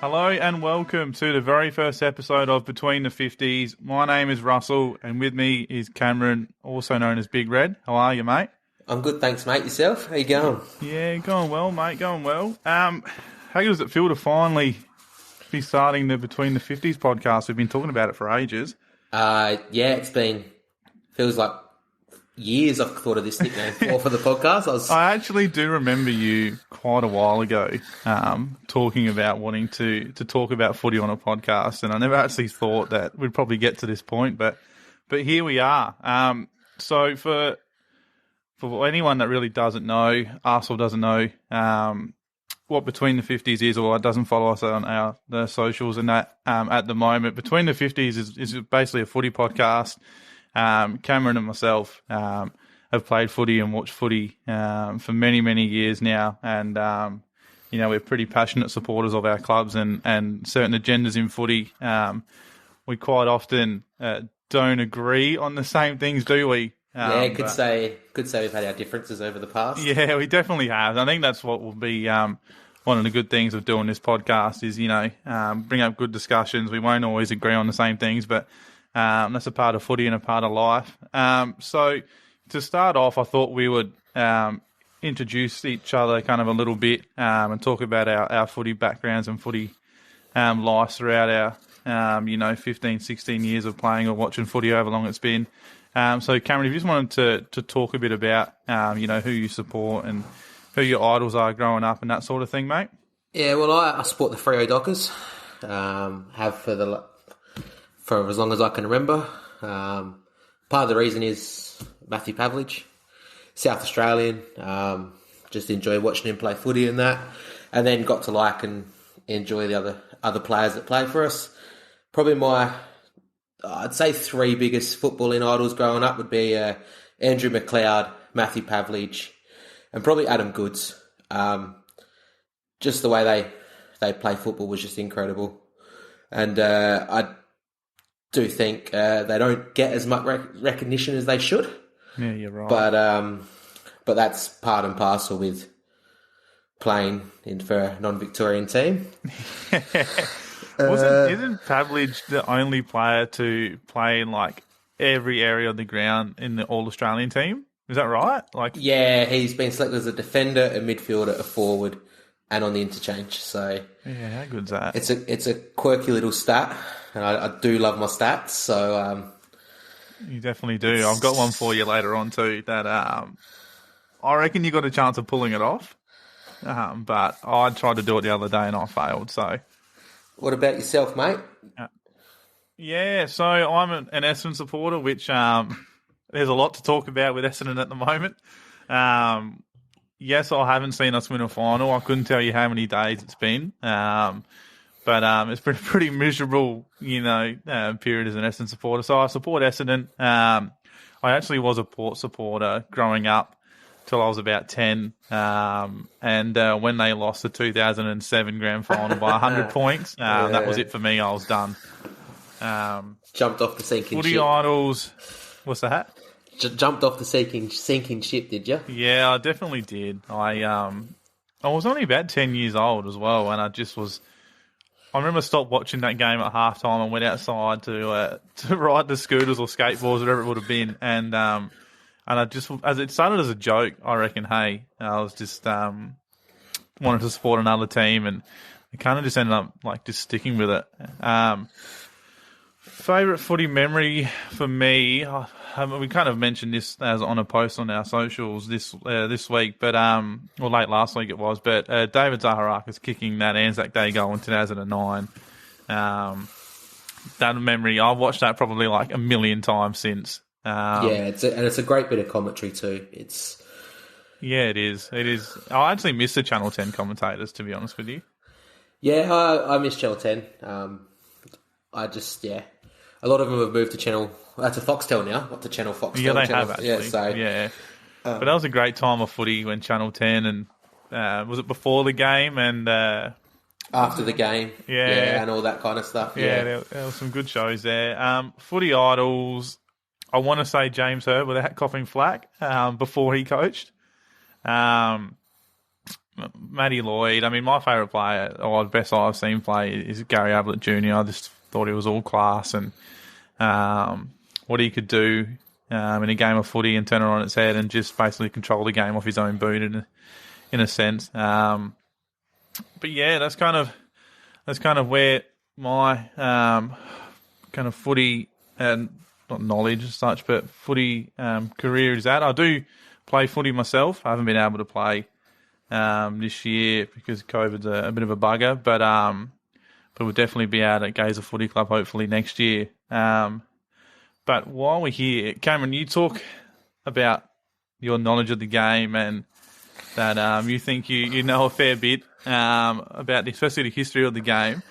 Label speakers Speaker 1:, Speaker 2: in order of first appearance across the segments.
Speaker 1: Hello and welcome to the very first episode of Between the Fifties. My name is Russell and with me is Cameron, also known as Big Red. How are you, mate?
Speaker 2: I'm good, thanks, mate. Yourself? How you going?
Speaker 1: Yeah, going well, mate, going well. How does it feel to finally be starting the Between the Fifties podcast? We've been talking about it for ages.
Speaker 2: Feels like years I've thought of this nickname for the podcast.
Speaker 1: I actually do remember you quite a while ago talking about wanting to talk about footy on a podcast, and I never actually thought that we'd probably get to this point, but here we are. So for anyone that really doesn't know us or doesn't know what Between the Fifties is, or doesn't follow us on the socials and that at the moment, Between the Fifties is basically a footy podcast. Cameron and myself have played footy and watched footy for many, many years now, and we're pretty passionate supporters of our clubs and certain agendas in footy. We quite often don't agree on the same things, do we?
Speaker 2: Could say we've had our differences over the past.
Speaker 1: Yeah, we definitely have. I think that's what will be one of the good things of doing this podcast is, bring up good discussions. We won't always agree on the same things, but that's a part of footy and a part of life. So to start off, I thought we would introduce each other kind of a little bit and talk about our footy backgrounds and footy lives throughout our 15, 16 years of playing or watching footy, however long it's been. So Cameron, if you just wanted to talk a bit about who you support and who your idols are growing up and that sort of thing, mate.
Speaker 2: Yeah, well, I support the Freo Dockers. Have for as long as I can remember. Part of the reason is Matthew Pavlich, South Australian. Just enjoy watching him play footy and that, and then got to like and enjoy the other players that play for us. Probably I'd say three biggest footballing idols growing up would be Andrew McLeod, Matthew Pavlich, and probably Adam Goods. Just the way they play football was just incredible, and I do think they don't get as much recognition as they should.
Speaker 1: Yeah, you're right.
Speaker 2: But that's part and parcel with playing for a non-Victorian team.
Speaker 1: Isn't Pavlich the only player to play in like every area of the ground in the All-Australian team? Is that right?
Speaker 2: Yeah, he's been selected as a defender, a midfielder, a forward, and on the interchange. So
Speaker 1: yeah, how good's that?
Speaker 2: It's a quirky little stat, and I do love my stats. So
Speaker 1: you definitely do. I've got one for you later on too. That I reckon you got a chance of pulling it off, but I tried to do it the other day and I failed. So.
Speaker 2: What about yourself, mate?
Speaker 1: Yeah, so I'm an Essendon supporter, which there's a lot to talk about with Essendon at the moment. Yes, I haven't seen us win a final. I couldn't tell you how many days it's been. But it's been a pretty miserable, period as an Essendon supporter. So I support Essendon. I actually was a Port supporter growing up till I was about 10. And when they lost the 2007 grand final by 100 points, that was it for me. I was done.
Speaker 2: Jumped off the sinking
Speaker 1: footy
Speaker 2: ship.
Speaker 1: idols. What's that?
Speaker 2: Jumped off the sinking ship, did you?
Speaker 1: Yeah, I definitely did. I was only about 10 years old as well, and I remember stopped watching that game at halftime and went outside to ride the scooters or skateboards, whatever it would have been, and I just, as it started as a joke, I reckon. Hey, I was just wanted to support another team, and I kind of just ended up just sticking with it. Favorite footy memory for me, we kind of mentioned this as on a post on our socials this week, but or late last week it was. But David Zaharakis kicking that Anzac Day goal in 2009. That memory, I've watched that probably a million times since.
Speaker 2: It's a great bit of commentary too.
Speaker 1: Yeah, it is. It is. I actually miss the Channel 10 commentators, to be honest with you.
Speaker 2: Yeah, I miss Channel 10. A lot of them have moved to Channel. That's a Foxtel now, not to Channel Foxtel.
Speaker 1: Yeah, they
Speaker 2: Channel,
Speaker 1: have actually.
Speaker 2: Yeah, so
Speaker 1: yeah. But that was a great time of footy when Channel 10 and was it before the game and
Speaker 2: after the game,
Speaker 1: yeah,
Speaker 2: and all that kind of stuff.
Speaker 1: Yeah, there were some good shows there. Footy idols. I want to say James Hird without coughing flack before he coached. Matty Lloyd. I mean, my favourite player, or the best I've seen play, is Gary Ablett Jr. I just thought he was all class and what he could do in a game of footy and turn it on its head and just basically control the game off his own boot in a sense. But yeah, that's kind of where my kind of footy and not knowledge as such, but footy career is at. I do play footy myself. I haven't been able to play this year because COVID's a bit of a bugger, but we'll definitely be out at Gazer Footy Club hopefully next year. But while we're here, Cameron, you talk about your knowledge of the game and that you think you know a fair bit about especially the history of the game.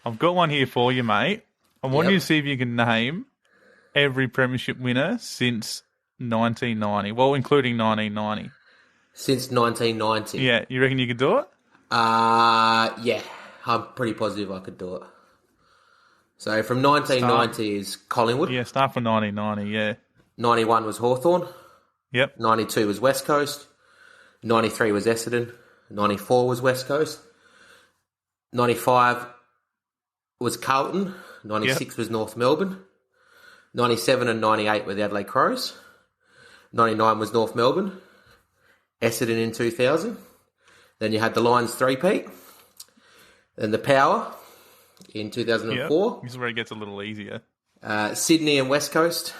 Speaker 1: I've got one here for you, mate. I want you to see if you can name every premiership winner since 1990, well, including 1990.
Speaker 2: Since 1990?
Speaker 1: Yeah, you reckon you could do it?
Speaker 2: Yeah, I'm pretty positive I could do it. So from 1990 is Collingwood.
Speaker 1: Yeah, start from 1990, yeah.
Speaker 2: 91 was Hawthorn.
Speaker 1: Yep.
Speaker 2: 92 was West Coast. 93 was Essendon. 94 was West Coast. 95 was Carlton. 96 was North Melbourne. 97 and 98 were the Adelaide Crows. 99 was North Melbourne. Essendon in 2000. Then you had the Lions three-peat. Then the Power in 2004.
Speaker 1: Yep. This is where it gets a little easier.
Speaker 2: Sydney and West Coast,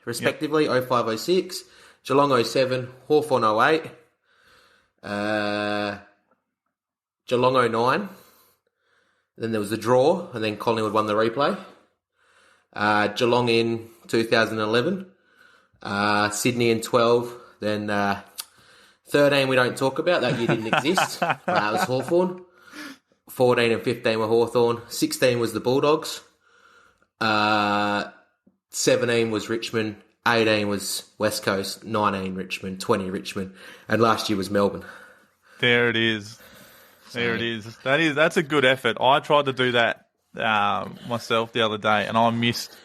Speaker 2: respectively, 05-06. Geelong 07, Hawthorn 08. Geelong 09. Then there was the draw, and then Collingwood won the replay. Geelong in 2011. Sydney in 12. Then 13 we don't talk about. That year didn't exist. That was Hawthorn. 14 and 15 were Hawthorn. 16 was the Bulldogs. 17 was Richmond. 18 was West Coast. 19 Richmond. 20 Richmond. And last year was Melbourne.
Speaker 1: There it is. There it is. That's a good effort. I tried to do that myself the other day, and I missed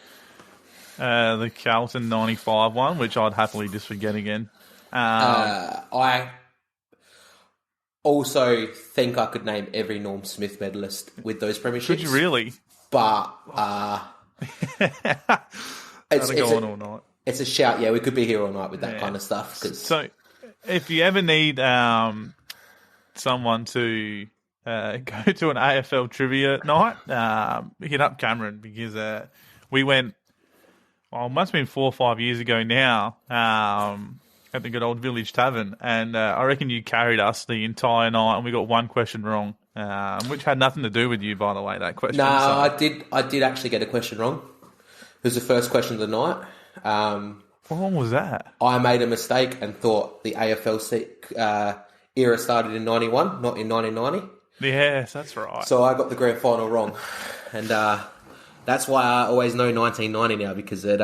Speaker 1: the Carlton 95 one, which I'd happily just forget again.
Speaker 2: I also think I could name every Norm Smith medalist with those premierships.
Speaker 1: Could you really?
Speaker 2: But
Speaker 1: it's go on all night.
Speaker 2: It's a shout. Yeah, we could be here all night with that kind of stuff.
Speaker 1: So, if you ever need someone to go to an AFL trivia night, hit up Cameron because we went. Well, it must have been 4 or 5 years ago now. At the good old Village Tavern, and I reckon you carried us the entire night, and we got one question wrong, which had nothing to do with you, by the way. That question.
Speaker 2: No, I did actually get a question wrong. It was the first question of the night.
Speaker 1: What one was that?
Speaker 2: I made a mistake and thought the AFL era started in 91, not in 1990.
Speaker 1: Yes, that's right.
Speaker 2: So I got the grand final wrong, and that's why I always know 1990 now, because it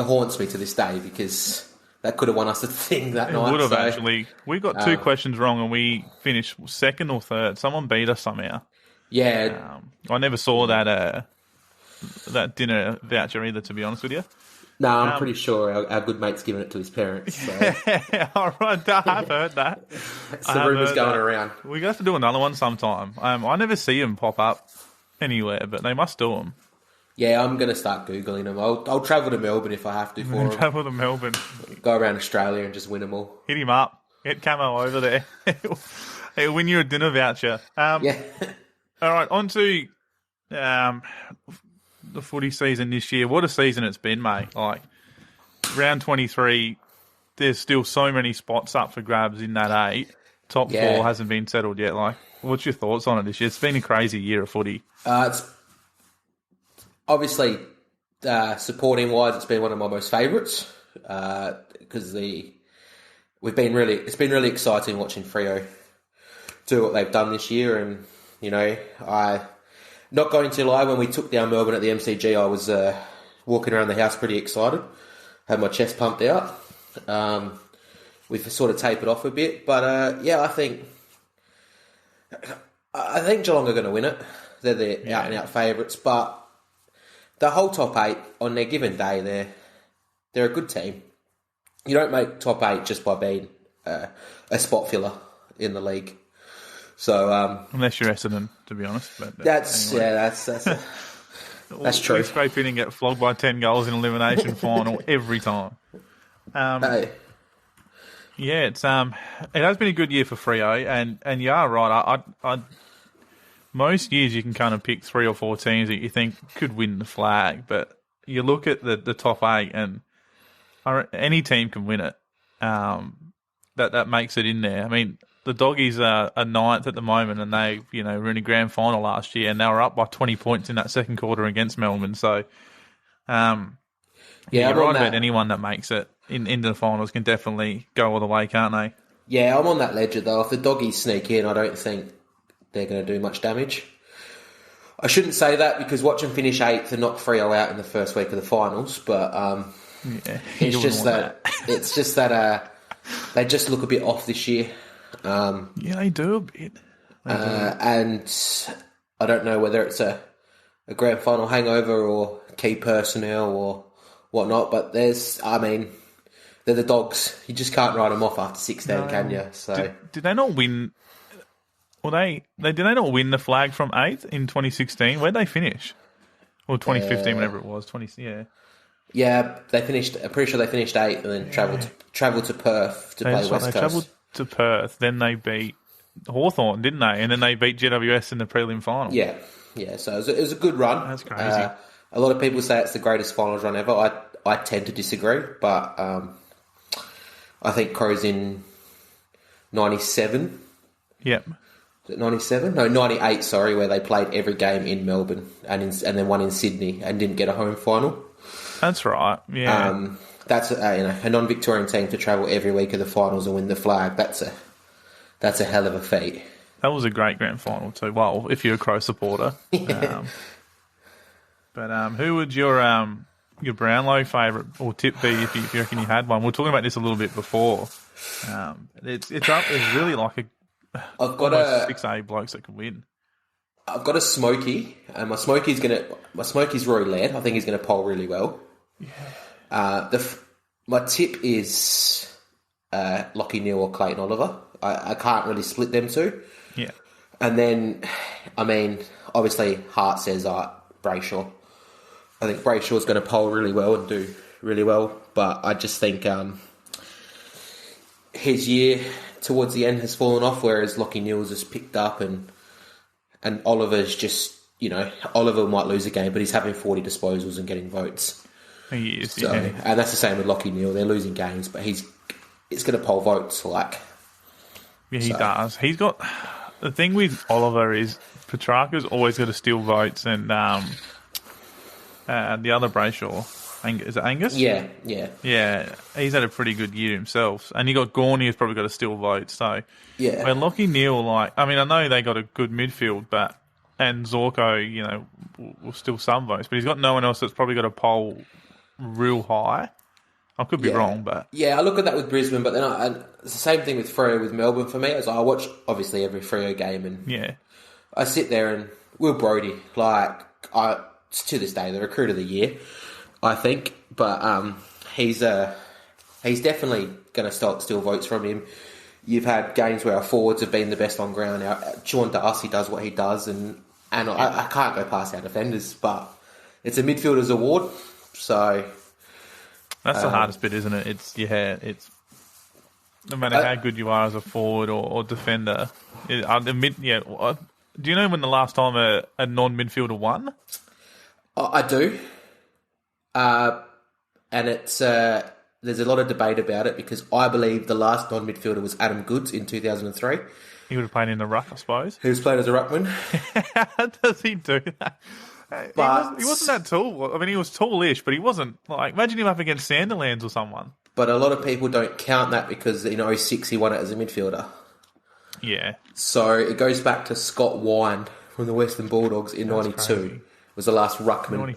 Speaker 2: haunts me to this day, because that could have won us a thing that night. It
Speaker 1: would have, actually. We got 2 questions wrong and we finished second or third. Someone beat us somehow.
Speaker 2: Yeah.
Speaker 1: I never saw that dinner voucher either, to be honest with you.
Speaker 2: No, I'm pretty sure our good mate's given it to his parents. So.
Speaker 1: Yeah, all right. I've heard that.
Speaker 2: It's the rumours going around.
Speaker 1: We're going to have to do another one sometime. I never see them pop up anywhere, but they must do them.
Speaker 2: Yeah, I'm going to start Googling them. I'll travel to Melbourne if I have to for them.
Speaker 1: Travel to Melbourne.
Speaker 2: Go around Australia and just win them all.
Speaker 1: Hit him up. Get Camo over there. He'll win you a dinner voucher.
Speaker 2: Yeah.
Speaker 1: All right, on to the footy season this year. What a season it's been, mate. Like, round 23, there's still so many spots up for grabs in that 8. Top 4 hasn't been settled yet. Like, what's your thoughts on it this year? It's been a crazy year of footy.
Speaker 2: It's obviously, supporting wise, it's been one of my most favourites because it's been really exciting watching Freo do what they've done this year. And I not going to lie, when we took down Melbourne at the MCG, I was walking around the house pretty excited, had my chest pumped out. We've sort of tapered off a bit, but I think Geelong are going to win it. They're the out and out favourites, but the whole top 8 on their given day, they're a good team. You don't make top 8 just by being a spot filler. in the league. So
Speaker 1: unless you're Essendon, to be honest. But
Speaker 2: that's
Speaker 1: anyway.
Speaker 2: That's true.
Speaker 1: We scrape in and get flogged by 10 goals in elimination final every time.
Speaker 2: Hey.
Speaker 1: Yeah, it has been a good year for Freo, and you are right. I most years you can kind of pick 3 or 4 teams that you think could win the flag, but you look at the top 8, and any team can win it. That makes it in there. I mean, the Doggies are 9th at the moment, and they were in a grand final last year, and they were up by 20 points in that second quarter against Melbourne. So, you're right about anyone that makes it into the finals can definitely go all the way, can't they?
Speaker 2: Yeah, I'm on that ledger though. If the Doggies sneak in, I don't think they're going to do much damage. I shouldn't say that because watch them finish 8th and knock Freo out in the first week of the finals, but it's just that they just look a bit off this year.
Speaker 1: Yeah, they do a bit.
Speaker 2: And I don't know whether it's a grand final hangover or key personnel or whatnot, but they're the Dogs. You just can't write them off after 16, can you? So
Speaker 1: did they not win? Well, did they not win the flag from 8th in 2016? Where'd they finish? Or 2015, whenever it was.
Speaker 2: Yeah, they finished. I'm pretty sure they finished 8th and then travelled to Perth to play West Coast.
Speaker 1: They travelled to Perth. Then they beat Hawthorn, didn't they? And then they beat GWS in the prelim final.
Speaker 2: Yeah. So it was a good run.
Speaker 1: That's crazy.
Speaker 2: A lot of people say it's the greatest finals run ever. I tend to disagree, but I think Crows in 97.
Speaker 1: Yep.
Speaker 2: Is it 97? No, 98, sorry, where they played every game in Melbourne and then one in Sydney and didn't get a home final.
Speaker 1: That's right, yeah.
Speaker 2: That's a non-Victorian team to travel every week of the finals and win the flag. That's a hell of a feat.
Speaker 1: That was a great grand final too. Well, if you're a Crow supporter.
Speaker 2: Yeah.
Speaker 1: But who would your Brownlow favourite or tip be if you reckon you had one? We were talking about this a little bit before. It's up. There's really like
Speaker 2: I've got
Speaker 1: 6 A blokes that can win.
Speaker 2: I've got a Smoky, and my Smoky's Rory Laird. I think he's gonna poll really well. Yeah. My tip is Lockie Neal or Clayton Oliver. I can't really split them two.
Speaker 1: Yeah.
Speaker 2: And then, obviously, Hart says Brayshaw. I think Brayshaw's going to poll really well and do really well, but I just think his year towards the end has fallen off, whereas Lockie Neal's has picked up, and Oliver's just, Oliver might lose a game, but he's having 40 disposals and getting votes.
Speaker 1: He is,
Speaker 2: so,
Speaker 1: yeah.
Speaker 2: And that's the same with Lockie Neal. They're losing games, but it's going to poll votes like.
Speaker 1: Yeah, he does. He's got the thing with Oliver is Petrarca's always got to steal votes, and the other Brayshaw, is it Angus?
Speaker 2: Yeah.
Speaker 1: Yeah, he's had a pretty good year himself, and you got Gorney who's probably got to steal votes. So
Speaker 2: yeah,
Speaker 1: when Lockie Neal, I know they got a good midfield, and Zorko, will steal some votes, but he's got no one else that's probably got a poll real high. I could be wrong, but...
Speaker 2: Yeah, I look at that with Brisbane, but then it's the same thing with Freo with Melbourne for me. As I watch, obviously, every Freo game, and I sit there and Will Brodie, to this day, the recruit of the year, I think, but he's definitely going to steal votes from him. You've had games where our forwards have been the best on ground. Sean Darcy does what he does, and I can't go past our defenders, but it's a midfielder's award, so...
Speaker 1: That's the hardest bit, isn't it? It's no matter how good you are as a forward or defender. Do you know when the last time a non-midfielder won?
Speaker 2: I do. And it's there's a lot of debate about it because I believe the last non-midfielder was Adam Goods in 2003.
Speaker 1: He would have played in the ruck, I suppose.
Speaker 2: He was playing as a ruckman.
Speaker 1: How does he do that? But he wasn't that tall. I mean, he was tallish, but he wasn't imagine him up against Sanderlands or someone.
Speaker 2: But a lot of people don't count that because in 06 he won it as a midfielder.
Speaker 1: Yeah.
Speaker 2: So it goes back to Scott Wine from the Western Bulldogs in 92. Was the last ruckman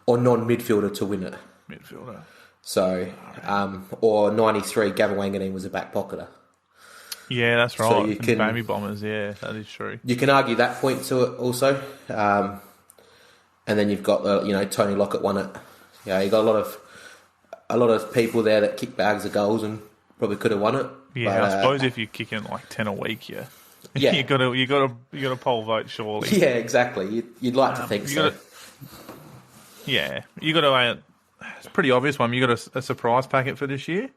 Speaker 2: or non-midfielder to win it.
Speaker 1: Midfielder.
Speaker 2: So, or 93, Gavin Wanganeen was a back pocketer.
Speaker 1: Yeah, that's right.
Speaker 2: So you can,
Speaker 1: Baby Bombers, yeah, that is true.
Speaker 2: You can argue that point to it also. And then you've got Tony Lockett won it. Yeah, you got a lot of people there that kick bags of goals, and probably could have won it.
Speaker 1: Yeah,
Speaker 2: but,
Speaker 1: I suppose if you're kicking like 10 a week,
Speaker 2: Yeah.
Speaker 1: you got to poll vote surely.
Speaker 2: Yeah, exactly. You'd like to think so.
Speaker 1: You got to. It's a pretty obvious one. You got a surprise packet for this year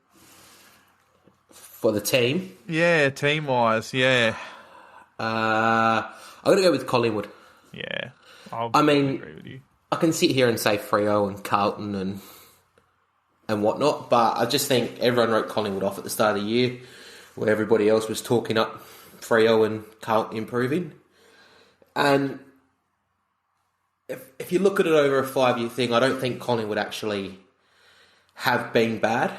Speaker 2: For the team,
Speaker 1: yeah, team wise, yeah,
Speaker 2: I'm going to go with Collingwood.
Speaker 1: yeah.
Speaker 2: I mean,
Speaker 1: agree with you.
Speaker 2: I can sit here and say Freo and Carlton and whatnot, but I just think everyone wrote Collingwood off at the start of the year, where everybody else was talking up Freo and Carlton improving. And if you look at it over a 5-year thing, I don't think Collingwood actually have been bad.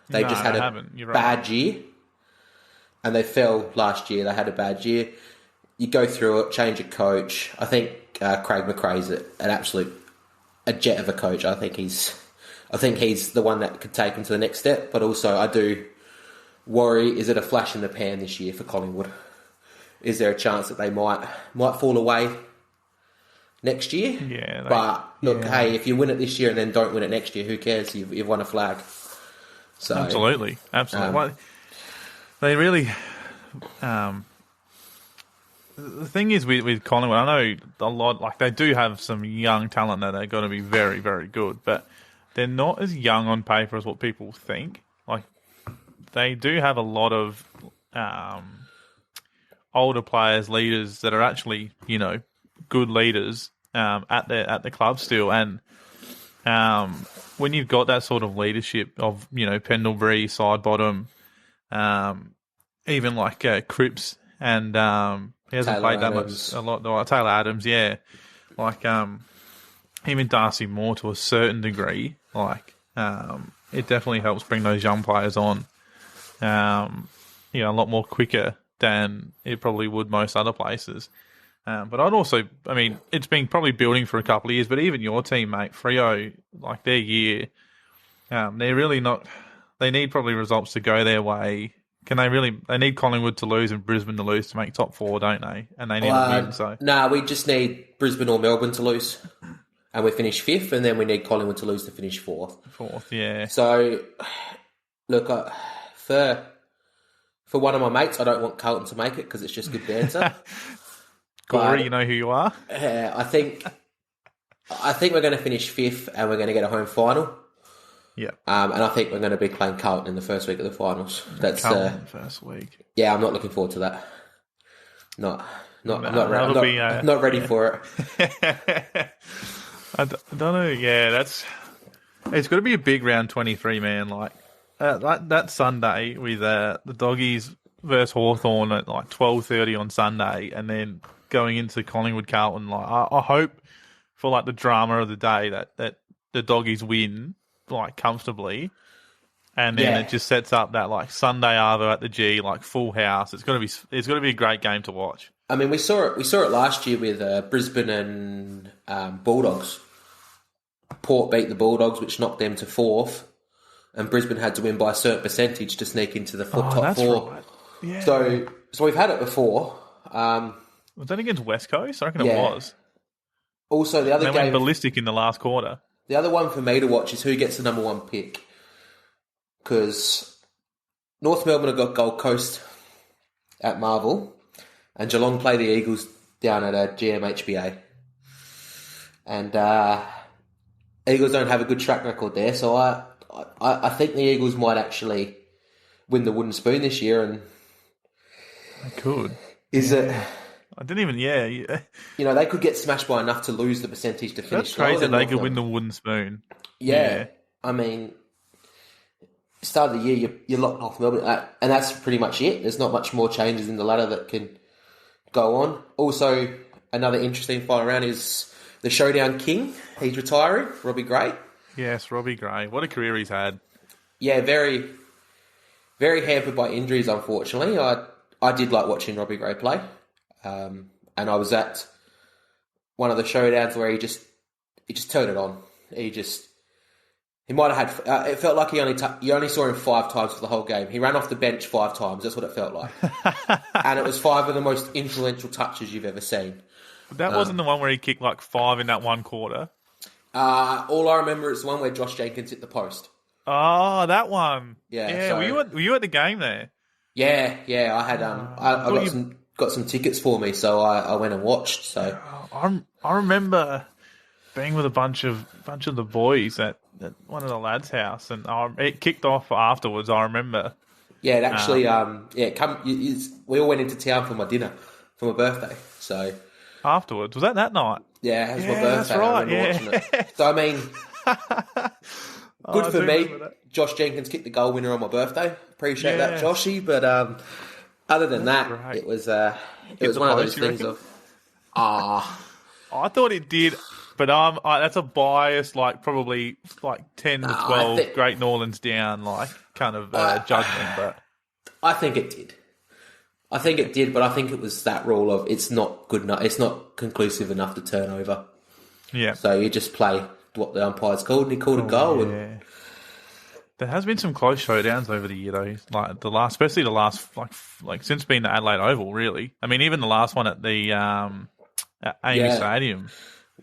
Speaker 2: They just had a bad year, and they fell last year. They had a bad year. You go through it, change a coach. I think Craig McRae's a jet of a coach. I think he's the one that could take him to the next step. But also, I do worry: is it a flash in the pan this year for Collingwood? Is there a chance that they might fall away next year?
Speaker 1: Yeah.
Speaker 2: But look, hey, if you win it this year and then don't win it next year, who cares? You've won a flag. So
Speaker 1: Absolutely. They really. The thing is with Collingwood, I know a lot. Like they do have some young talent that they're going to be very, very good, but they're not as young on paper as what people think. Like they do have a lot of older players, leaders that are actually, good leaders at the club still. And when you've got that sort of leadership of, Pendlebury, Sidebottom, even like Cripps and he hasn't
Speaker 2: Taylor
Speaker 1: played
Speaker 2: Adams.
Speaker 1: that much a lot though. Taylor Adams, yeah. Like even Darcy Moore to a certain degree, like it definitely helps bring those young players on. A lot more quicker than it probably would most other places. But I'd also, it's been probably building for a couple of years, but even your team, mate, Freo, like their year, they're really not, they need probably results to go their way. They need Collingwood to lose and Brisbane to lose to make top 4, don't they? And they need to win, so.
Speaker 2: No, we just need Brisbane or Melbourne to lose. And we finish 5th, and then we need Collingwood to lose to finish 4th.
Speaker 1: 4th, yeah.
Speaker 2: So, look, for one of my mates, I don't want Carlton to make it because it's just good banter.
Speaker 1: Corey, you know who you are?
Speaker 2: I think we're going to finish 5th and we're going to get a home final.
Speaker 1: Yeah.
Speaker 2: And I think we're going to be playing Carlton in the first week of the finals. That's
Speaker 1: Carlton first week.
Speaker 2: Yeah, I'm not looking forward to that. I'm not ready for it.
Speaker 1: I don't know. Yeah, it's got to be a big round 23, man. Like that Sunday with the Doggies versus Hawthorn at like 12:30 on Sunday, and then going into Collingwood Carlton. Like I hope for like the drama of the day that the Doggies win like comfortably, and then it just sets up that like Sunday Arvo at the G, like full house. It's got to be a great game to watch.
Speaker 2: I mean, we saw it last year with Brisbane and Bulldogs. Port beat the Bulldogs, which knocked them to 4th, and Brisbane had to win by a certain percentage to sneak into the top 4.
Speaker 1: Right. Yeah.
Speaker 2: So we've had it before.
Speaker 1: Was that against West Coast? I reckon it was.
Speaker 2: Also, the other
Speaker 1: game went ballistic in the last quarter.
Speaker 2: The other one for me to watch is who gets the number 1 pick, because North Melbourne have got Gold Coast at Marvel, and Geelong play the Eagles down at GMHBA. And Eagles don't have a good track record there, so I think the Eagles might actually win the wooden spoon this year. And
Speaker 1: they could. I didn't even,
Speaker 2: they could get smashed by enough to lose the percentage to finish.
Speaker 1: That's crazy that they could win the wooden spoon.
Speaker 2: Yeah. I mean, start of the year, you're locked off Melbourne, and that's pretty much it. There's not much more changes in the ladder that can go on. Also, another interesting final round is the Showdown King. He's retiring, Robbie Gray.
Speaker 1: Yes, Robbie Gray. What a career he's had.
Speaker 2: Yeah, very, very hampered by injuries, unfortunately. I did like watching Robbie Gray play. And I was at one of the showdowns where he just turned it on. He might have had. It felt like you only saw him 5 times for the whole game. He ran off the bench 5 times. That's what it felt like, and it was 5 of the most influential touches you've ever seen.
Speaker 1: That wasn't the one where he kicked like 5 in that one quarter.
Speaker 2: All I remember is the one where Josh Jenkins hit the post.
Speaker 1: Oh, that one.
Speaker 2: Yeah,
Speaker 1: Yeah,
Speaker 2: so
Speaker 1: were you at the game there?
Speaker 2: yeah, I had I
Speaker 1: thought
Speaker 2: got some tickets for me, so I went and watched. So
Speaker 1: I remember being with a bunch of the boys at one of the lads' house, and it kicked off afterwards. I remember.
Speaker 2: yeah, it actually we all went into town for my dinner for my birthday. So
Speaker 1: Afterwards, was that night?
Speaker 2: yeah, it was my
Speaker 1: Yeah,
Speaker 2: birthday.
Speaker 1: that's right.
Speaker 2: I remember watching it. So I mean, good
Speaker 1: I
Speaker 2: for
Speaker 1: do
Speaker 2: me.
Speaker 1: remember that.
Speaker 2: Josh Jenkins kicked the goal winner on my birthday. Appreciate that,
Speaker 1: Yeah.
Speaker 2: Joshy. But other than that,
Speaker 1: great.
Speaker 2: it was
Speaker 1: the
Speaker 2: one of
Speaker 1: post,
Speaker 2: those
Speaker 1: you
Speaker 2: things
Speaker 1: reckon?
Speaker 2: of ah.
Speaker 1: I thought it did, but that's a bias, like probably like 10 to
Speaker 2: I
Speaker 1: 12
Speaker 2: think-
Speaker 1: Great Norlands down, like kind of judgment. But
Speaker 2: I think it did. I think it did, but I think it was that rule of it's not good enough. It's not conclusive enough to turn over.
Speaker 1: yeah,
Speaker 2: So you just play what the umpire's called, and he called a goal. And
Speaker 1: yeah. There has been some close showdowns over the year, though. Like especially the last, like since being the Adelaide Oval, really. I mean, even the last one at the at Amy
Speaker 2: Yeah.
Speaker 1: Stadium,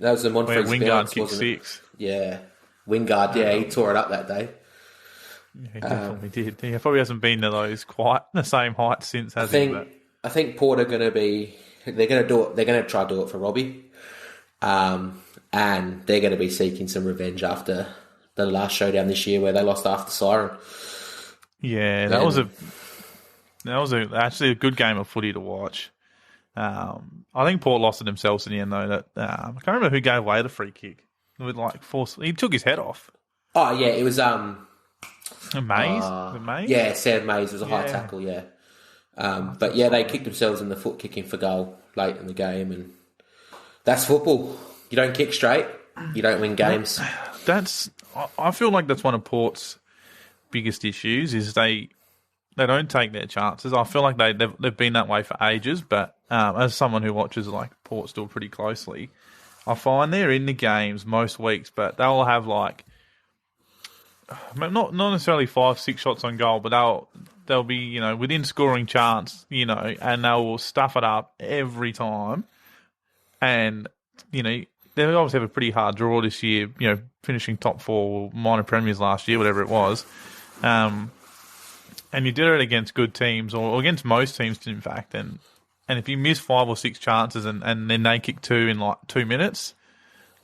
Speaker 2: that was the
Speaker 1: where
Speaker 2: Montford's
Speaker 1: Wingard
Speaker 2: bounce,
Speaker 1: kicked
Speaker 2: wasn't it?
Speaker 1: 6.
Speaker 2: Yeah, Wingard. Yeah, he tore it up that day.
Speaker 1: Yeah, he definitely did. He probably hasn't been to those quite the same height since, has he? But
Speaker 2: I think Port are going to be. They're going to do it. They're going to try to do it for Robbie, and they're going to be seeking some revenge after the last showdown this year where they lost after siren.
Speaker 1: yeah, that was actually a good game of footy to watch. I think Port lost it themselves in the end, though. That I can't remember who gave away the free kick with like force. He took his head off.
Speaker 2: Oh yeah, it was
Speaker 1: Mays, the Mays.
Speaker 2: yeah, Sam Mays was a high
Speaker 1: Yeah.
Speaker 2: tackle. Yeah, but yeah, they kicked themselves in the foot kicking for goal late in the game, and that's football. You don't kick straight, you don't win games.
Speaker 1: I feel like that's one of Port's biggest issues is they don't take their chances. I feel like they've been that way for ages, but as someone who watches like Port still pretty closely, I find they're in the games most weeks, but they'll have like not necessarily 5-6 shots on goal, but they'll be within scoring chance, and they will stuff it up every time, and they obviously have a pretty hard draw this year, finishing top 4 minor premiers last year, whatever it was. And you did it against good teams, or against most teams, in fact. And if you miss 5 or 6 chances and then they kick 2 in like 2 minutes,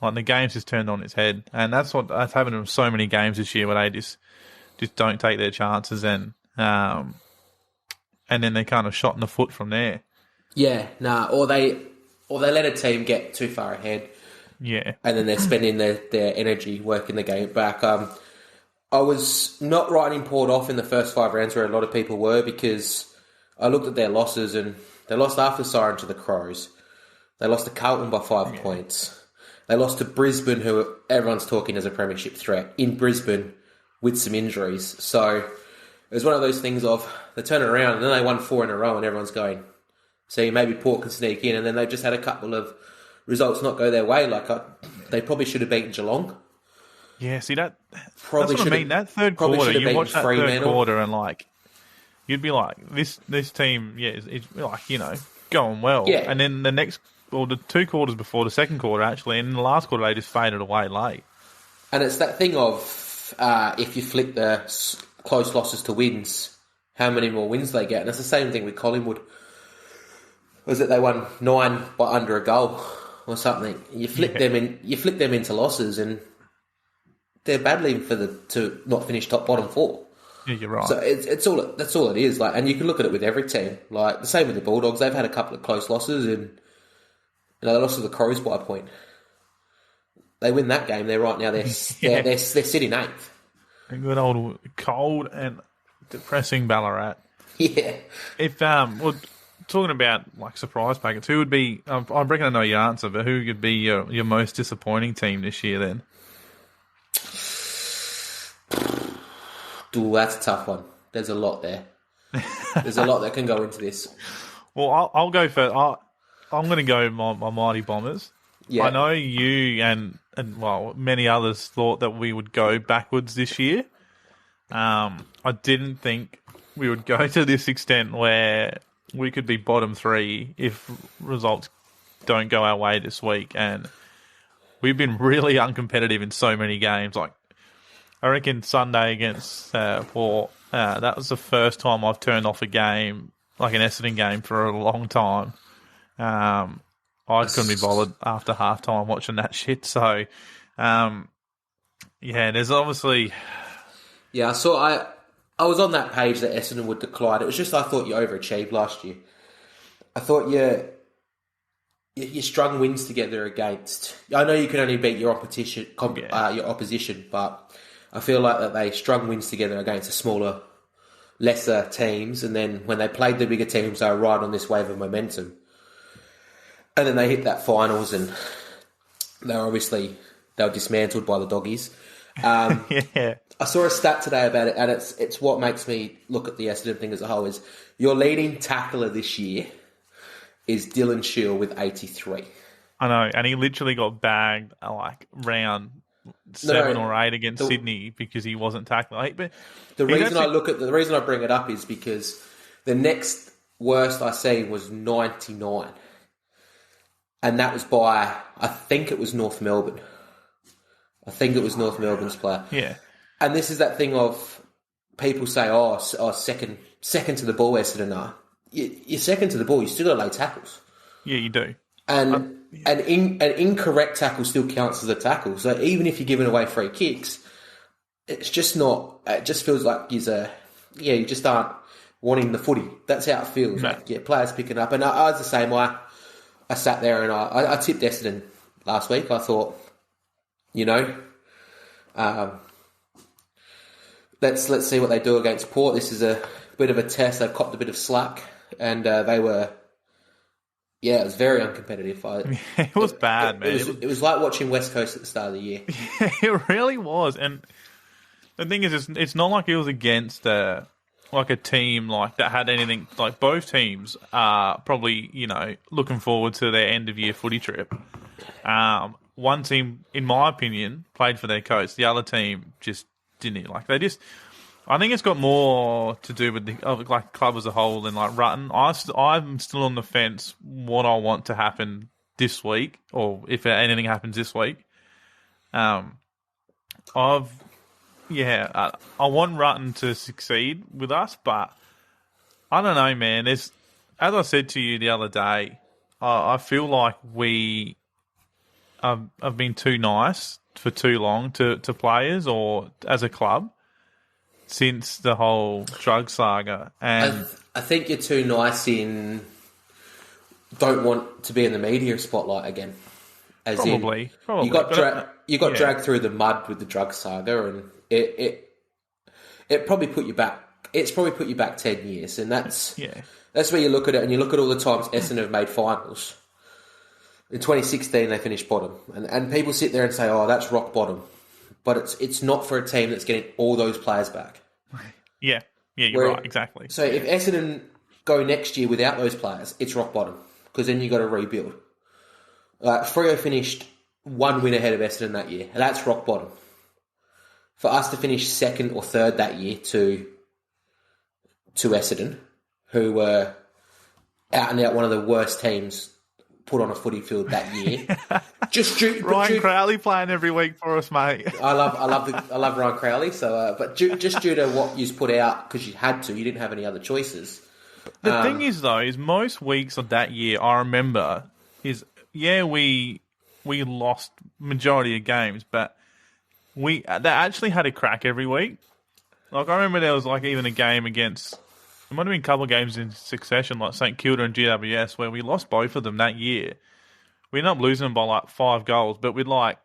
Speaker 1: like the game's just turned on its head. And that's happened in so many games this year where they just don't take their chances and then they kind of shot in the foot from there.
Speaker 2: Yeah, or they let a team get too far ahead.
Speaker 1: Yeah.
Speaker 2: And then they're spending their energy working the game back. I was not writing Port off in the first 5 rounds where a lot of people were, because I looked at their losses, and they lost after siren to the Crows. They lost to Carlton by 5 points. They lost to Brisbane, who everyone's talking as a premiership threat, in Brisbane with some injuries. So it was one of those things of they turn it around and then they won 4 in a row and everyone's going, see, maybe Port can sneak in, and then they've just had a couple of results not go their way. Like they probably should have beaten Geelong.
Speaker 1: Yeah, see that's
Speaker 2: Probably
Speaker 1: what I
Speaker 2: should
Speaker 1: mean. That third
Speaker 2: probably
Speaker 1: quarter,
Speaker 2: should have
Speaker 1: you
Speaker 2: beaten
Speaker 1: watch that third
Speaker 2: Fremantle.
Speaker 1: quarter and like you'd be like, this team, it's like going well.
Speaker 2: Yeah.
Speaker 1: And then the 2 quarters before the second quarter actually, and in the last quarter they just faded away late.
Speaker 2: And it's that thing of if you flip the close losses to wins, how many more wins they get. And it's the same thing with Collingwood. Was it they won 9 by under a goal or something? You flip them into losses, and they're battling to not finish top bottom 4.
Speaker 1: Yeah, you're right.
Speaker 2: So that's all it is. Like, and you can look at it with every team. Like the same with the Bulldogs. They've had a couple of close losses, and they lost to the Crows by a point. They win that game. They're right now. They're sitting 8th.
Speaker 1: A good old cold and depressing Ballarat.
Speaker 2: Yeah.
Speaker 1: If well, talking about like surprise packets, who would be? I reckon I know your answer, but who could be your most disappointing team this year? Then,
Speaker 2: Ooh, that's a tough one. There's a lot there. There's a lot that can go into this.
Speaker 1: well, I'll go first. I'm going to go my Mighty Bombers.
Speaker 2: Yeah.
Speaker 1: I know you and well, many others thought that we would go backwards this year. I didn't think we would go to this extent where we could be bottom 3 if results don't go our way this week. And we've been really uncompetitive in so many games. Like I reckon Sunday against Port, that was the first time I've turned off a game, like an Essendon game, for a long time. I couldn't be bothered after half time watching that shit. So, there's obviously...
Speaker 2: Yeah, I was on that page that Essendon would decline. It was just I thought you overachieved last year. I thought you strung wins together against... I know you can only beat your opposition, but I feel like that they strung wins together against the smaller, lesser teams, and then when they played the bigger teams, they were right on this wave of momentum. And then they hit that finals, and they were dismantled by the doggies.
Speaker 1: Yeah.
Speaker 2: I saw a stat today about it, and it's what makes me look at the Essendon thing as a whole. Is your leading tackler this year is Dylan Shield with 83.
Speaker 1: I know, and he literally got bagged like round 7 or 8 against Sydney because he wasn't tackling. But
Speaker 2: the reason I bring it up is because the next worst I seen was 99, and that was by, I think it was North Melbourne. I think it was North Melbourne's player.
Speaker 1: Yeah.
Speaker 2: And this is that thing of people say, second to the ball, Essendon are. You're second to the ball, you still got to lay tackles.
Speaker 1: Yeah, you do.
Speaker 2: And an incorrect tackle still counts as a tackle. So even if you're giving away free kicks, it's just not. It just feels like you just aren't wanting the footy. That's how it feels.
Speaker 1: No.
Speaker 2: Like, players picking up. And I was the same. I sat there and I tipped Essendon last week. I thought, let's see what they do against Port. This is a bit of a test. They've copped a bit of slack, and they were. Yeah, it was very uncompetitive.
Speaker 1: It was bad, man.
Speaker 2: It was like watching West Coast at the start of the year.
Speaker 1: Yeah, it really was. And the thing is, it's not like it was against like a team like that had anything. Like both teams are probably looking forward to their end of year footy trip. One team, in my opinion, played for their coach. The other team just didn't. Like they just. I think it's got more to do with the club as a whole than like Rutten. I'm still on the fence what I want to happen this week, or if anything happens this week. I want Rutten to succeed with us, but I don't know, man. As I said to you the other day, I feel like we have been too nice for too long to players or as a club. Since the whole drug saga, and
Speaker 2: I think you're too nice in don't want to be in the media spotlight again.
Speaker 1: Probably.
Speaker 2: You got dragged through the mud with the drug saga, and it probably put you back. It's probably put you back 10 years, and that's where you look at it, and you look at all the times Essendon have made finals. In 2016, they finished bottom, and people sit there and say, "Oh, that's rock bottom." But it's not for a team that's getting all those players back.
Speaker 1: Yeah, you're right, exactly.
Speaker 2: So if Essendon go next year without those players, it's rock bottom because then you got to rebuild. Freo finished 1 win ahead of Essendon that year, and that's rock bottom. For us to finish second or third that year to Essendon, who were out and out one of the worst teams put on a footy field that year.
Speaker 1: Ryan Crowley playing every week for us, mate.
Speaker 2: I love Ryan Crowley. So, but just due to what you put out because you had to, you didn't have any other choices.
Speaker 1: The thing is, though, is most weeks of that year I remember we lost majority of games, but they actually had a crack every week. Like I remember there was like even a game against. There might have been a couple of games in succession, like St Kilda and GWS, where we lost both of them that year. We ended up losing them by like 5 goals, but with 7-8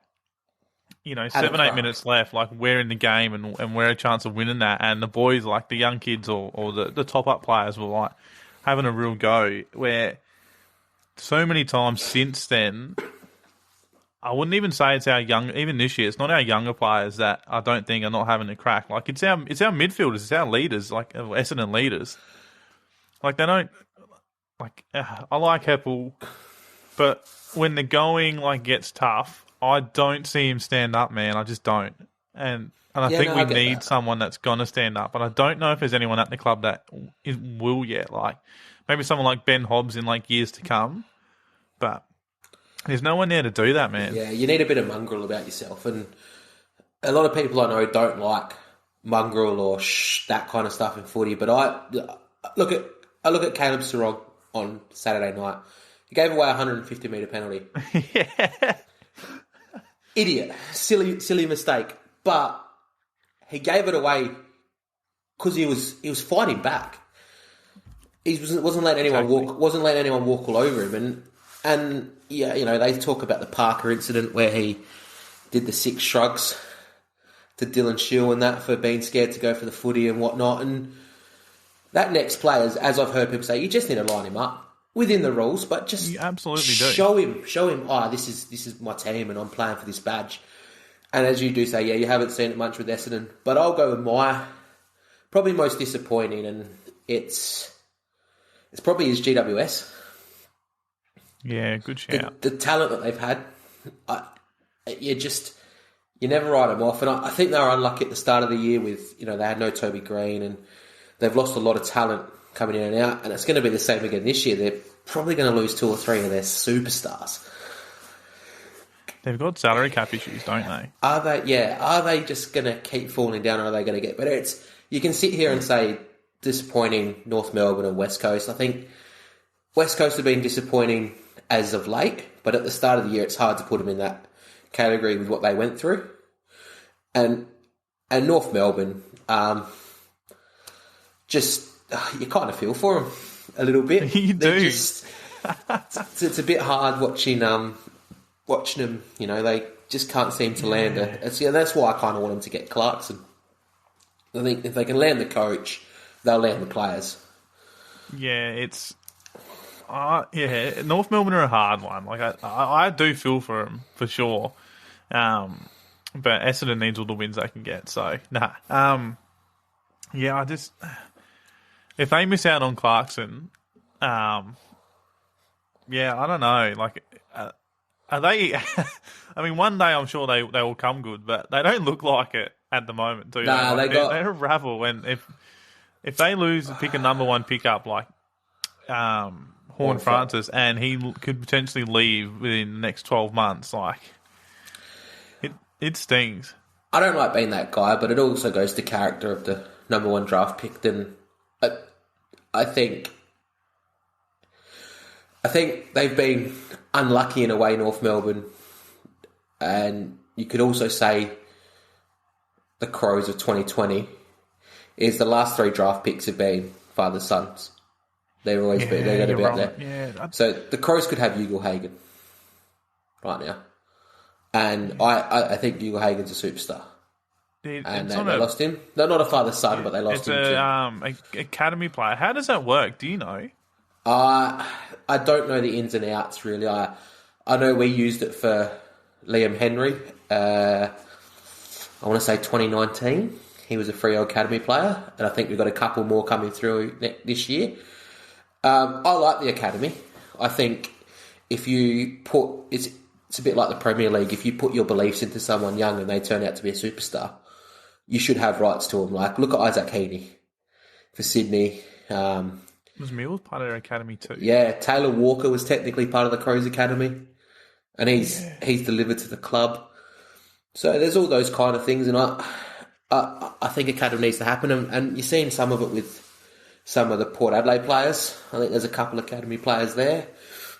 Speaker 1: minutes left, like we're in the game and we're a chance of winning that. And the boys, like the young kids or the top-up players were like having a real go, where so many times since then, I wouldn't even say it's our young, even this year, it's not our younger players that I don't think are not having a crack. Like it's our midfielders, it's our leaders, like Essendon leaders. Like they don't, like I like Heppel, but when the going gets tough, I don't see him stand up, man. I just don't. And I think we need someone that's gonna stand up. But I don't know if there's anyone at the club that will yet. Like maybe someone like Ben Hobbs in years to come, but. There's no one there to do that, man.
Speaker 2: Yeah, you need a bit of mongrel about yourself. And a lot of people I know don't like mongrel or that kind of stuff in footy, but I look at Caleb Sarong on Saturday night. He gave away a 150-metre penalty.
Speaker 1: Yeah.
Speaker 2: Idiot. Silly mistake. But he gave it away because he was fighting back. He wasn't letting anyone walk all over him. And yeah, they talk about the Parker incident where he did the 6 shrugs to Dylan Shield and that for being scared to go for the footy and whatnot. And that next player, as I've heard people say, you just need to line him up within the rules, but just
Speaker 1: you absolutely
Speaker 2: show him. This is my team and I'm playing for this badge. And as you do say, yeah, you haven't seen it much with Essendon, but I'll go with my probably most disappointing, and it's probably his GWS.
Speaker 1: Yeah, good shout.
Speaker 2: The talent that they've had, you never write them off. And I think they were unlucky at the start of the year with, they had no Toby Green and they've lost a lot of talent coming in and out. And it's going to be the same again this year. They're probably going to lose 2 or 3 of their superstars.
Speaker 1: They've got salary cap issues, don't they?
Speaker 2: Are they? Yeah. Are they just going to keep falling down or are they going to get better? You can sit here and say disappointing North Melbourne and West Coast. I think West Coast have been disappointing as of late, but at the start of the year, it's hard to put them in that category with what they went through. And North Melbourne, you kind of feel for them a little bit.
Speaker 1: You do.
Speaker 2: It's a bit hard watching them. They just can't seem to land it. That's why I kind of want them to get Clarkson. I think if they can land the coach, they'll land the players.
Speaker 1: Yeah, North Melbourne are a hard one. Like I do feel for them for sure, but Essendon needs all the wins they can get. So if they miss out on Clarkson, I don't know. Like, are they? I mean, one day I'm sure they will come good, but they don't look like it at the moment, do they?
Speaker 2: Nah,
Speaker 1: they're a ravel, and if they lose, pick a number 1 pickup like Horn Francis, and he could potentially leave within the next 12 months. Like, it stings.
Speaker 2: I don't like being that guy, but it also goes to character of the number 1 draft pick. And I think they've been unlucky in a way, North Melbourne, and you could also say the Crows of 2020 is the last 3 draft picks have been father sons. They're always they're going to be up there.
Speaker 1: Yeah.
Speaker 2: So the Crows could have Ugle-Hagan right now, and I think Ugle-Hagan's a superstar. They lost him. They're not a father son, but they lost him.
Speaker 1: It's an academy player. How does that work? Do you know?
Speaker 2: I don't know the ins and outs really. I know we used it for Liam Henry. I want to say 2019. He was a Freo Academy player, and I think we've got a couple more coming through this year. I like the Academy. I think if you put... It's a bit like the Premier League. If you put your beliefs into someone young and they turn out to be a superstar, you should have rights to them. Like, look at Isaac Heaney for Sydney.
Speaker 1: Was Mills part of their academy too?
Speaker 2: Yeah, Taylor Walker was technically part of the Crows Academy, and he's delivered to the club. So there's all those kind of things, and I think academy needs to happen, and you're seeing some of it with some of the Port Adelaide players. I think there's a couple of academy players there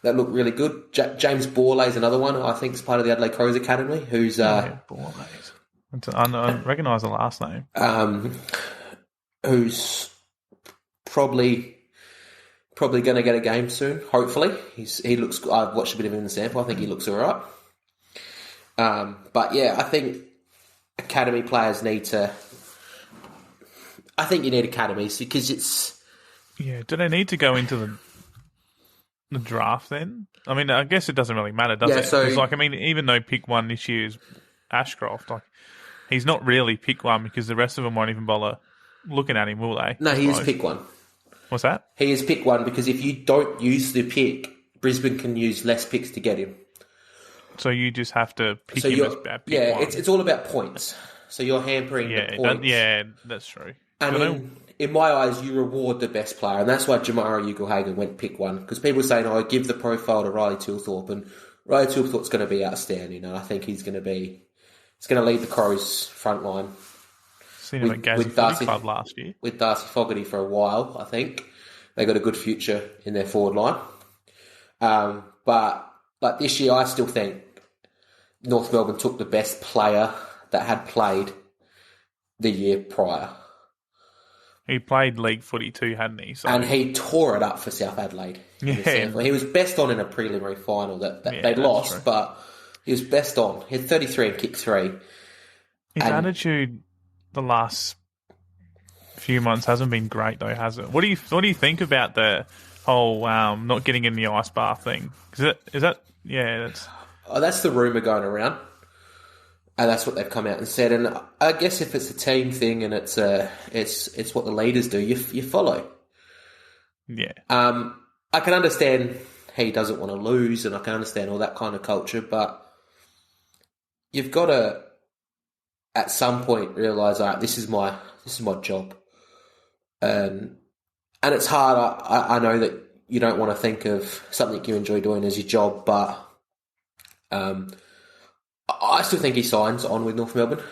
Speaker 2: that look really good. James Borley is another one I think is part of the Adelaide Crows Academy, who's...
Speaker 1: Borley. I recognise the last name.
Speaker 2: Who's probably going to get a game soon, hopefully. He looks... I've watched a bit of him in the sample. I think he looks all right. But yeah, I think academy players need to... I think you need academies because it's...
Speaker 1: Yeah, do they need to go into the draft then? I mean, I guess it doesn't really matter, does it?
Speaker 2: So,
Speaker 1: it's like, I mean, even though pick 1 this year is Ashcroft, like, he's not really pick 1 because the rest of them won't even bother looking at him, will they?
Speaker 2: No, he is pick 1.
Speaker 1: What's that?
Speaker 2: He is pick 1 because if you don't use the pick, Brisbane can use less picks to get him.
Speaker 1: So you just have to pick him as pick 1.
Speaker 2: It's all about points. So you're hampering the points.
Speaker 1: That's true.
Speaker 2: And in my eyes, you reward the best player, and that's why Jamara Ugle-Hagan went pick 1, because people are saying, give the profile to Riley Tilthorpe, and Riley Tilthorpe's going to be outstanding, and I think he's going to be He's going to lead the Crows front line
Speaker 1: Seen him at Gazzy Footy Club last year.
Speaker 2: with Darcy Fogarty for a while. I think they got a good future in their forward line. But like this year, I still think North Melbourne took the best player that had played the year prior.
Speaker 1: He played league footy too, hadn't he? So.
Speaker 2: And he tore it up for South Adelaide.
Speaker 1: Yeah.
Speaker 2: He was best on in a preliminary final that they lost, true. But he was best on. He had 33 and kicked 3.
Speaker 1: His attitude the last few months hasn't been great though, has it? What do you think about the whole not getting in the ice bath thing?
Speaker 2: That's the rumour going around. And that's what they've come out and said. And I guess if it's a team thing and it's what the leaders do, you follow.
Speaker 1: Yeah.
Speaker 2: I can understand he doesn't want to lose, and I can understand all that kind of culture, but you've got to, at some point, realise, all right, this is my job. And it's hard. I know that you don't want to think of something you enjoy doing as your job, but I still think he signs on with North Melbourne.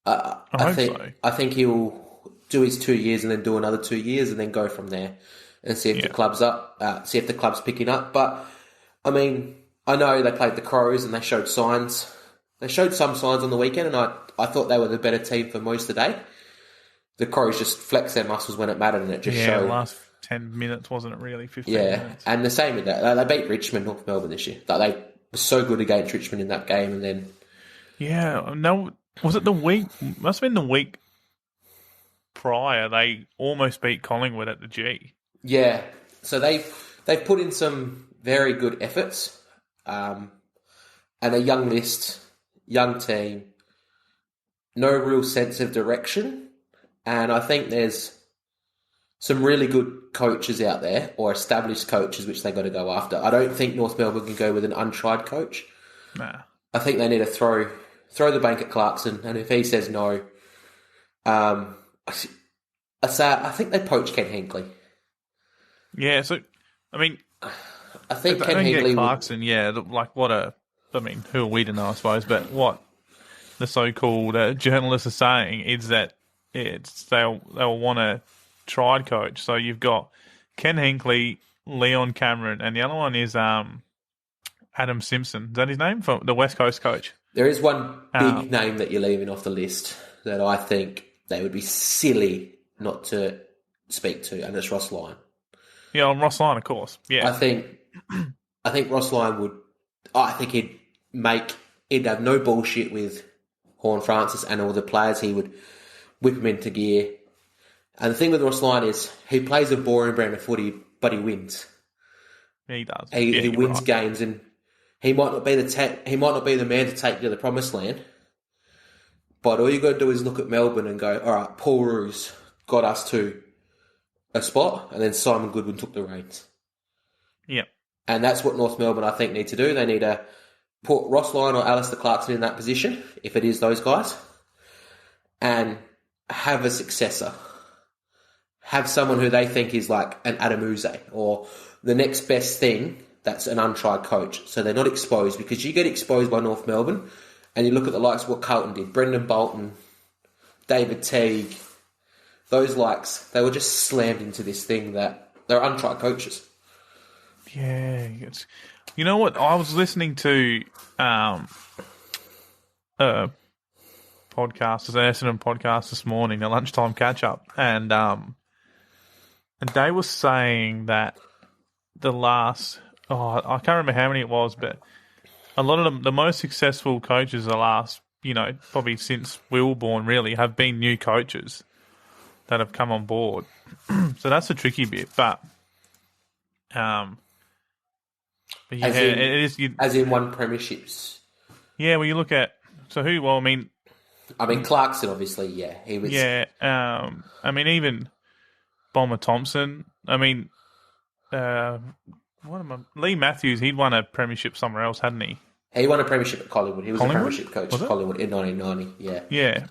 Speaker 2: I think he'll do his 2 years and then do another 2 years and then go from there and see if the club's up, see if the club's picking up. But I mean, I know they played the Crows and they showed signs. They showed some signs on the weekend, and I thought they were the better team for most of the day. The Crows just flexed their muscles when it mattered, and it just showed.
Speaker 1: Yeah, the last 10 minutes, wasn't it really? 15 minutes.
Speaker 2: And the same with that. They beat Richmond, North Melbourne this year. They were so good against Richmond in that game, and then...
Speaker 1: Yeah, no, was it the week... Must have been the week prior. They almost beat Collingwood at the G.
Speaker 2: Yeah, so they've put in some very good efforts, and a young list, young team, no real sense of direction, and I think there's some really good coaches out there, or established coaches, which they got to go after. I don't think North Melbourne can go with an untried coach.
Speaker 1: Nah.
Speaker 2: I think they need to throw the bank at Clarkson, and if he says no, I think they poach Ken Hinkley.
Speaker 1: Yeah, so, I mean...
Speaker 2: I think Ken Hinkley...
Speaker 1: Clarkson, who are we to know, I suppose, but what the so-called journalists are saying is that they'll want a tried coach. So you've got Ken Hinkley, Leon Cameron, and the other one is Adam Simpson. Is that his name? From the West Coast coach.
Speaker 2: There is one big name that you're leaving off the list that I think they would be silly not to speak to, and it's Ross Lyon.
Speaker 1: Yeah, Ross Lyon, of course. Yeah,
Speaker 2: I think Ross Lyon would. I think he'd have no bullshit with Horn Francis and all the players. He would whip them into gear. And the thing with Ross Lyon is he plays a boring brand of footy, but he wins.
Speaker 1: Yeah, he does.
Speaker 2: He wins games, and he might not be the man to take you to the promised land. But all you got to do is look at Melbourne and go, all right, Paul Roos got us to a spot, and then Simon Goodwin took the reins.
Speaker 1: Yeah.
Speaker 2: And that's what North Melbourne, I think, need to do. They need to put Ross Lyon or Alistair Clarkson in that position, if it is those guys, and have a successor. Have someone who they think is like an Adam Uze or the next best thing that's an untried coach. So they're not exposed, because you get exposed by North Melbourne and you look at the likes of what Carlton did. Brendan Bolton, David Teague, those likes, they were just slammed into this thing that they're untried coaches.
Speaker 1: Yeah. You know what? I was listening to a podcast, an Essendon podcast this morning, a lunchtime catch-up, and they were saying that the last... I can't remember how many it was, but a lot of the most successful coaches the last, probably since we were born, really, have been new coaches that have come on board. So that's a tricky bit, but yeah, it is.
Speaker 2: As in won premierships.
Speaker 1: Yeah, well, you look at who? Well, I mean,
Speaker 2: Clarkson, obviously, yeah, he was.
Speaker 1: Yeah, I mean, even Bomber Thompson. I mean, Lee Matthews. He'd won a premiership somewhere else, hadn't he?
Speaker 2: He won a premiership at Collingwood. He was a premiership coach at Collingwood in 1990. Yeah.
Speaker 1: Yeah.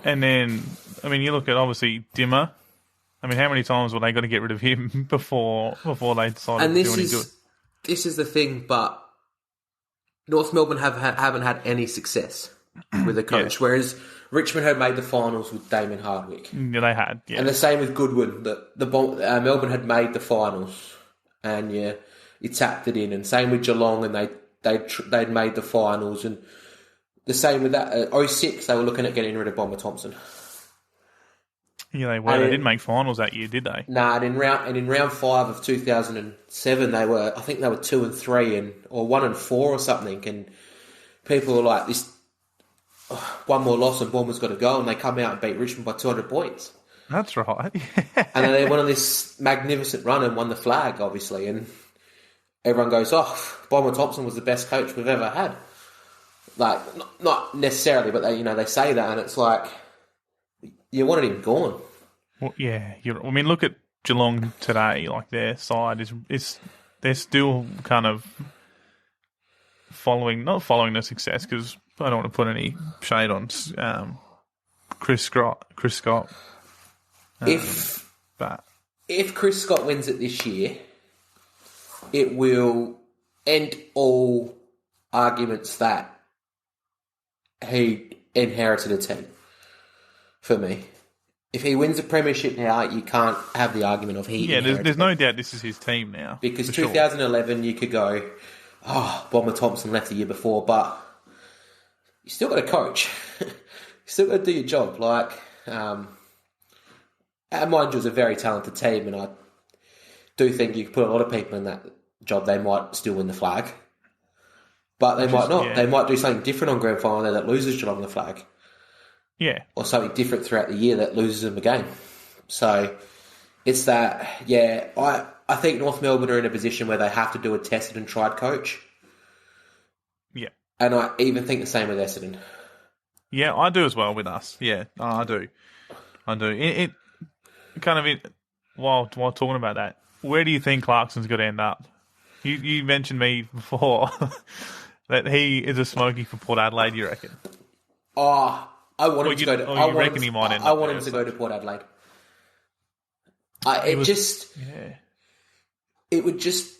Speaker 1: And then, I mean, you look at, obviously, Dimmer. I mean, how many times were they going to get rid of him before they decided to do any good?
Speaker 2: This is the thing, but North Melbourne haven't had any success with a coach, whereas Richmond had made the finals with Damien Hardwick.
Speaker 1: Yeah, they had. Yeah.
Speaker 2: And the same with Goodwin. Melbourne had made the finals, and you tapped it in. And same with Geelong, and they'd made the finals. And the same with that 06, they were looking at getting rid of Bomber Thompson.
Speaker 1: Yeah, they were. They didn't make finals that year, did they?
Speaker 2: Nah, and in round 5 of 2007, I think they were 2-3 or 1-4 or something. And people were like, "This one more loss and Bournemouth's got to go," and they come out and beat Richmond by 200 points.
Speaker 1: That's right.
Speaker 2: And then they went on this magnificent run and won the flag, obviously. And everyone goes, "Oh, Bomber Thompson was the best coach we've ever had." Like, not necessarily, but they say that, and it's like, you wanted him gone.
Speaker 1: Well, yeah. Look at Geelong today. Like, their side is they're still kind of not following the success, because I don't want to put any shade on Chris Scott.
Speaker 2: If Chris Scott wins it this year, it will end all arguments that he inherited a team. For me, if he wins a premiership now, you can't have the argument of he.
Speaker 1: Yeah, there's no doubt this is his team now.
Speaker 2: Because 2011, you could go, "Oh, Bomber Thompson left the year before," but you still got to coach. You still got to do your job. Like, mind you, it's a very talented team, and I do think you could put a lot of people in that job. They might still win the flag, but they might not. Yeah. They might do something different on grand final day that loses Geelong the flag.
Speaker 1: Yeah.
Speaker 2: Or something different throughout the year that loses them a game. So it's that, I think North Melbourne are in a position where they have to do a tested and tried coach.
Speaker 1: Yeah.
Speaker 2: And I even think the same with Essendon.
Speaker 1: Yeah, I do as well with us. Yeah, I do. It kind of, while talking about that, where do you think Clarkson's going to end up? You mentioned me before that he is a smoky for Port Adelaide, you reckon?
Speaker 2: I want him to go to. I want him to go to Port Adelaide. It would just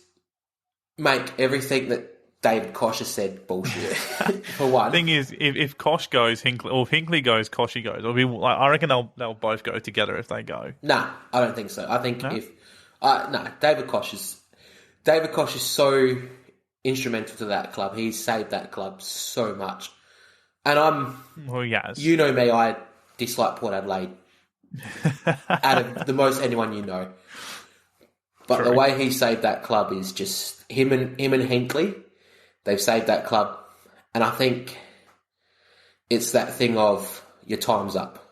Speaker 2: make everything that David Koch has said bullshit. For one,
Speaker 1: the thing is, if Koch goes, Hinkley, or if Hinkley goes, Koshy goes. I reckon they'll both go together if they go.
Speaker 2: Nah, I don't think so. I think David Koch is so instrumental to that club. He's saved that club so much. And
Speaker 1: yes.
Speaker 2: You know me, I dislike Port Adelaide out of the most anyone you know. But
Speaker 1: True.
Speaker 2: The way he saved that club is just him and Hinkley. They've saved that club, and I think it's that thing of your time's up.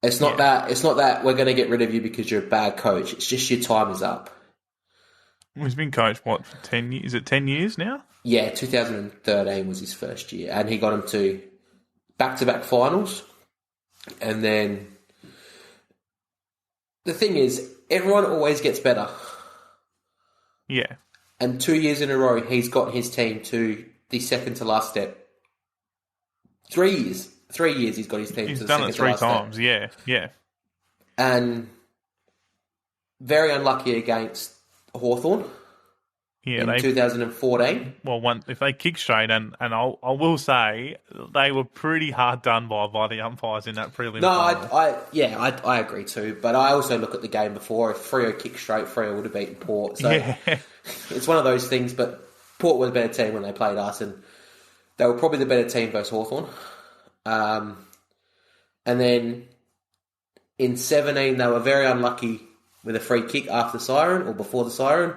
Speaker 2: It's not that we're going to get rid of you because you're a bad coach. It's just your time is up.
Speaker 1: He's been coached, for 10 years? Is it 10 years now?
Speaker 2: Yeah, 2013 was his first year, and he got him to back-to-back finals. And then the thing is, everyone always gets better.
Speaker 1: Yeah.
Speaker 2: And 2 years in a row, he's got his team to the second-to-last step. 3 years. 3 years he's got his team to the second-to-last step.
Speaker 1: He's done it 3 times, yeah.
Speaker 2: And very unlucky against Hawthorn.
Speaker 1: Yeah,
Speaker 2: in 2014.
Speaker 1: Well, if they kick straight, and I will say they were pretty hard done by the umpires in that prelim.
Speaker 2: No, I agree too. But I also look at the game before. If Freo kicked straight, Freo would have beaten Port. So it's one of those things. But Port were the better team when they played us, and they were probably the better team versus Hawthorn. And then in 17, they were very unlucky with a free kick after the siren or before the siren.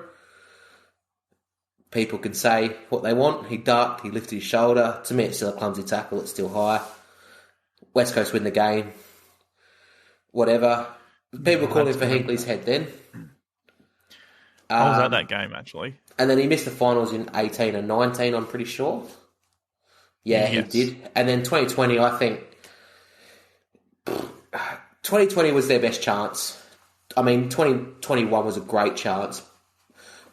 Speaker 2: People can say what they want. He ducked, he lifted his shoulder. To me, it's still a clumsy tackle. It's still high. West Coast win the game. Whatever. People called him for Hinkley's head then.
Speaker 1: I was at that game, actually.
Speaker 2: And then he missed the finals in 18 and 19, I'm pretty sure. Yeah, yes. He did. And then 2020, I think... 2020 was their best chance. I mean, 2021 was a great chance.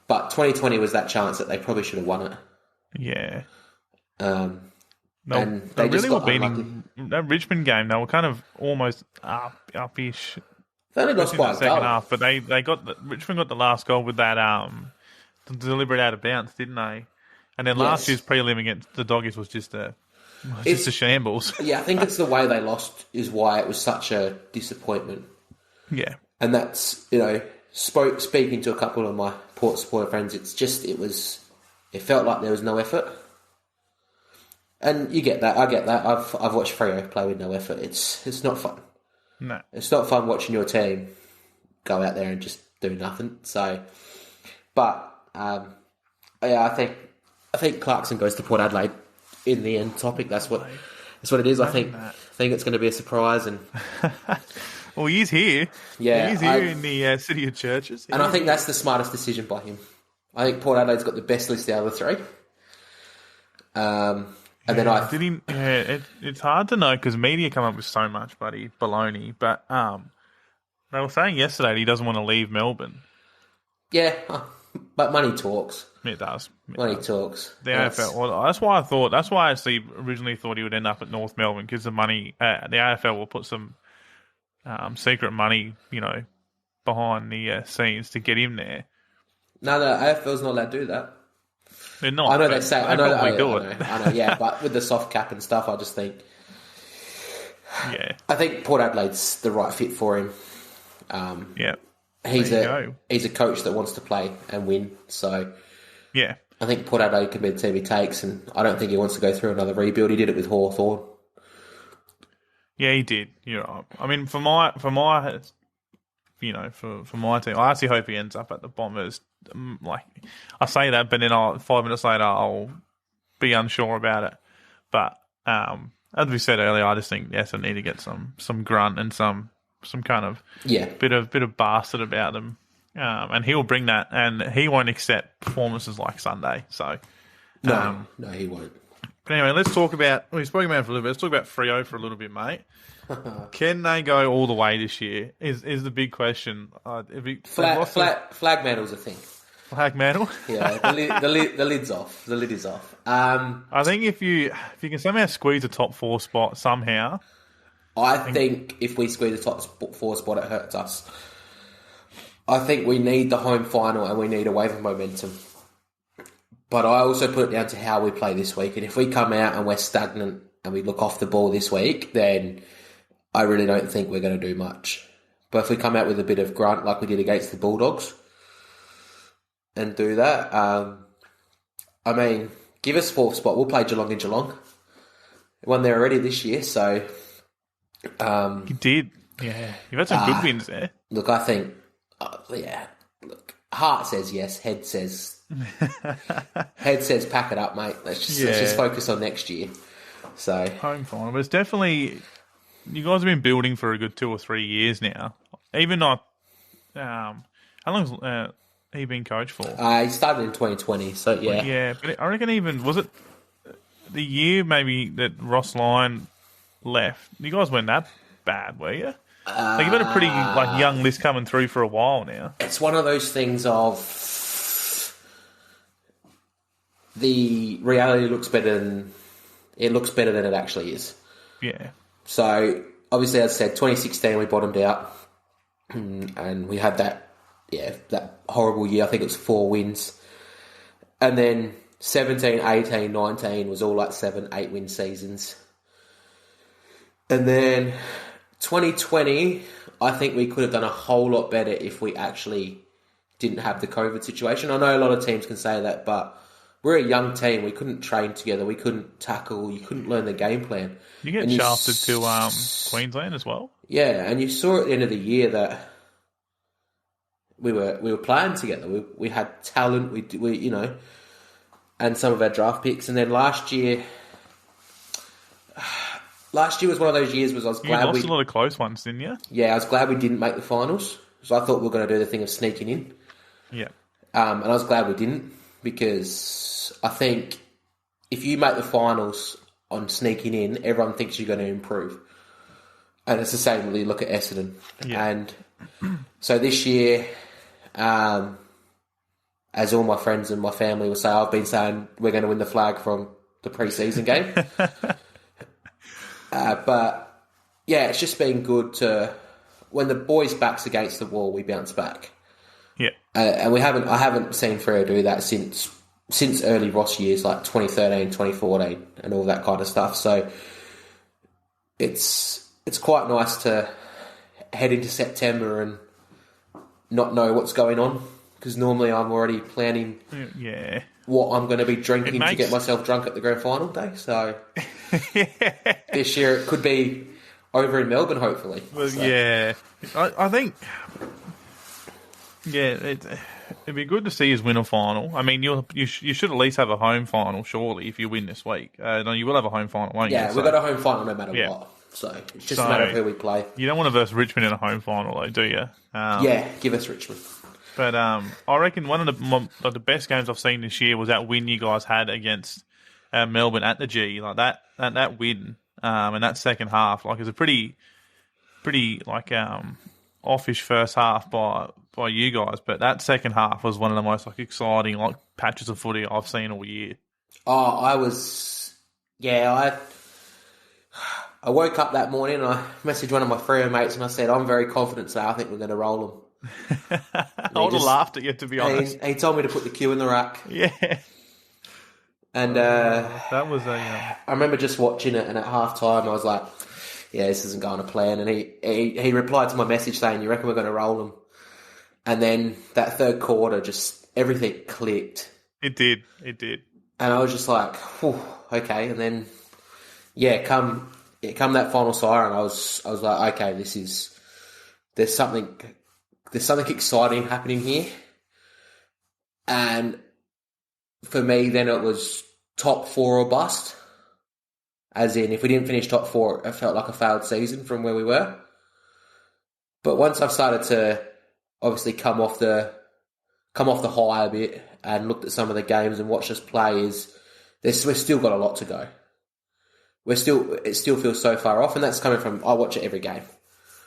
Speaker 2: But 2020 was that chance that they probably should have won it.
Speaker 1: Yeah.
Speaker 2: And
Speaker 1: they really were beating that Richmond game. They were kind of almost up-ish.
Speaker 2: They only lost by a
Speaker 1: second half, but Richmond got the last goal with that deliberate out of bounds, didn't they? And then last
Speaker 2: Yes.
Speaker 1: year's prelim against the Doggies was just a shambles.
Speaker 2: Yeah, I think it's the way they lost is why it was such a disappointment.
Speaker 1: Yeah.
Speaker 2: And that's, speaking to a couple of my Port supporter friends, it felt like there was no effort. And you get that, I get that. I've watched Freo play with no effort. It's not fun.
Speaker 1: No.
Speaker 2: It's not fun watching your team go out there and just do nothing. So, but I think Clarkson goes to Port Adelaide in the end. Topic. That's what it is. I think it's going to be a surprise. And
Speaker 1: well, he's here.
Speaker 2: Yeah,
Speaker 1: he's here in the City of Churches,
Speaker 2: and I think that's the smartest decision by him. I think Port Adelaide's got the best list out of the three. And then
Speaker 1: it's hard to know because media come up with so much baloney. But they were saying yesterday that he doesn't want to leave Melbourne.
Speaker 2: Yeah, but money talks.
Speaker 1: It does.
Speaker 2: Money talks.
Speaker 1: The AFL. Well, that's why I actually originally thought he would end up at North Melbourne because the money. The AFL will put some secret money, behind the scenes to get him there.
Speaker 2: No, AFL's not allowed to do that.
Speaker 1: They're not.
Speaker 2: I know they say. I know. I know. Yeah, but with the soft cap and stuff, I just think.
Speaker 1: Yeah.
Speaker 2: I think Port Adelaide's the right fit for him.
Speaker 1: Yeah.
Speaker 2: He's a coach that wants to play and win. So.
Speaker 1: Yeah.
Speaker 2: I think Port Adelaide can be the team he takes, and I don't think he wants to go through another rebuild. He did it with Hawthorn.
Speaker 1: Yeah, he did. You're right. I mean, for my team, I actually hope he ends up at the Bombers. Like, I say that, but then 5 minutes later, I'll be unsure about it. But as we said earlier, I just think Essendon need to get some grunt and some kind of bit of bastard about them, and he'll bring that, and he won't accept performances like Sunday. So
Speaker 2: no, he won't.
Speaker 1: But anyway, let's talk about. We spoke about it for a little bit. Let's talk about Freo for a little bit, mate. Can they go all the way this year? Is the big question.
Speaker 2: Flag medal's a thing.
Speaker 1: Flag medal?
Speaker 2: Yeah, the lid's off. The lid is off.
Speaker 1: I think if you can somehow squeeze a top 4 spot somehow.
Speaker 2: I think if we squeeze the top 4 spot, it hurts us. I think we need the home final and we need a wave of momentum. But I also put it down to how we play this week. And if we come out and we're stagnant and we look off the ball this week, then I really don't think we're going to do much. But if we come out with a bit of grunt like we did against the Bulldogs and do that, give us 4th spot. We'll play Geelong in Geelong. Won there already this year, so...
Speaker 1: you did. Yeah. You've had some good wins there.
Speaker 2: Look, I think... Look, heart says yes, head says... head says pack it up, mate. Let's just focus on next year. So
Speaker 1: home final, but it's definitely you guys have been building for a good 2 or 3 years now. Even not how long's he been coach for?
Speaker 2: He started in 2020, so yeah.
Speaker 1: Yeah, but I reckon even was it the year maybe that Ross Lyon left? You guys weren't that bad, were you? Like you've had a pretty young list coming through for a while now.
Speaker 2: It's one of those things of the reality looks better than it actually is.
Speaker 1: Yeah.
Speaker 2: So obviously, as I said, 2016 we bottomed out, and we had that horrible year. I think it was 4 wins, and then 17, 18, 19 was all like 7, 8 win seasons, and then 2020, I think we could have done a whole lot better if we actually didn't have the COVID situation. I know a lot of teams can say that, but we're a young team. We couldn't train together. We couldn't tackle. You couldn't learn the game plan.
Speaker 1: You get shafted to Queensland as well.
Speaker 2: Yeah, and you saw at the end of the year that we were playing together. We had talent. We and some of our draft picks. And then last year was one of those years. I was glad
Speaker 1: you lost a lot of close ones, didn't you?
Speaker 2: Yeah, I was glad we didn't make the finals. So I thought we were going to do the thing of sneaking in.
Speaker 1: Yeah.
Speaker 2: And I was glad we didn't, because I think if you make the finals on sneaking in, everyone thinks you're going to improve. And it's the same when you look at Essendon.
Speaker 1: Yeah.
Speaker 2: And so this year, as all my friends and my family will say, I've been saying we're going to win the flag from the pre-season game. But yeah, it's just been good to, when the boys' back's against the wall, we bounce back.
Speaker 1: Yeah.
Speaker 2: And I haven't seen Freo do that since since early Ross years, like 2013, 2014, and all that kind of stuff. So it's quite nice to head into September and not know what's going on, because normally I'm already planning what I'm going to be drinking to get myself drunk at the grand final day. So this year it could be over in Melbourne, hopefully.
Speaker 1: Well,
Speaker 2: so.
Speaker 1: Yeah. I think, it'd be good to see us win a final. I mean, you should at least have a home final, surely, if you win this week. No, you will have a home final, won't you?
Speaker 2: Yeah, we've got a home final no matter what. So it's just a matter of who we play.
Speaker 1: You don't want to verse Richmond in a home final, though, do you?
Speaker 2: Give us Richmond.
Speaker 1: But I reckon one of the best games I've seen this year was that win you guys had against Melbourne at the G. Like that win and that second half, like, it's a pretty like offish first half by you guys, but that second half was one of the most like exciting like patches of footy I've seen all year.
Speaker 2: I woke up that morning and I messaged one of my Freo mates and I said, I'm very confident today. I think we're going to roll them.
Speaker 1: I would have laughed at you, to be honest.
Speaker 2: He told me to put the cue in the rack.
Speaker 1: Yeah.
Speaker 2: And
Speaker 1: that was
Speaker 2: I remember just watching it, and at half time I was like, yeah, this isn't going to plan. And he replied to my message saying, you reckon we're going to roll them? And then that third quarter, just everything clicked.
Speaker 1: It did.
Speaker 2: And I was just like, whew, okay. And then, come that final siren, I was like, okay, there's something exciting happening here. And for me, then it was top 4 or bust. As in, if we didn't finish top 4, it felt like a failed season from where we were. But once I've started to obviously come off the high a bit and looked at some of the games and watched us play, we've still got a lot to go. It still feels so far off, and that's coming from, I watch it every game.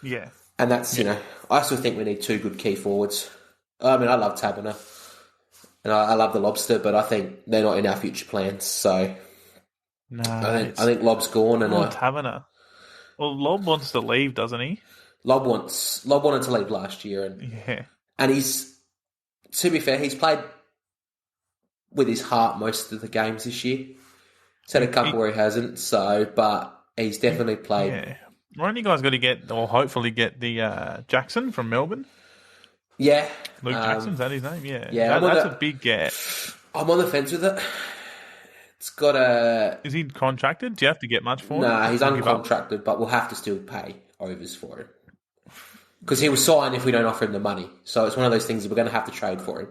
Speaker 1: Yeah.
Speaker 2: And that's, I still think we need 2 good key forwards. I mean, I love Taberner and I love the Lobster, but I think they're not in our future plans. So
Speaker 1: no,
Speaker 2: I think Lob's gone. And
Speaker 1: Taberner. Well, Lob wants to leave, doesn't he?
Speaker 2: Lob wanted to leave last year, and he's, to be fair, he's played with his heart most of the games this year. He's had a couple where he hasn't, but he's definitely played.
Speaker 1: Yeah. Aren't you guys got to get, or hopefully get the Jackson from Melbourne?
Speaker 2: Yeah.
Speaker 1: Luke Jackson's that his name? Yeah.
Speaker 2: Yeah,
Speaker 1: that's a big get.
Speaker 2: I'm on the fence with it. It's got a...
Speaker 1: Is he contracted? Do you have to get much for him?
Speaker 2: No, he's uncontracted, but we'll have to still pay overs for him. Because he will sign if we don't offer him the money. So it's one of those things that we're going to have to trade for him.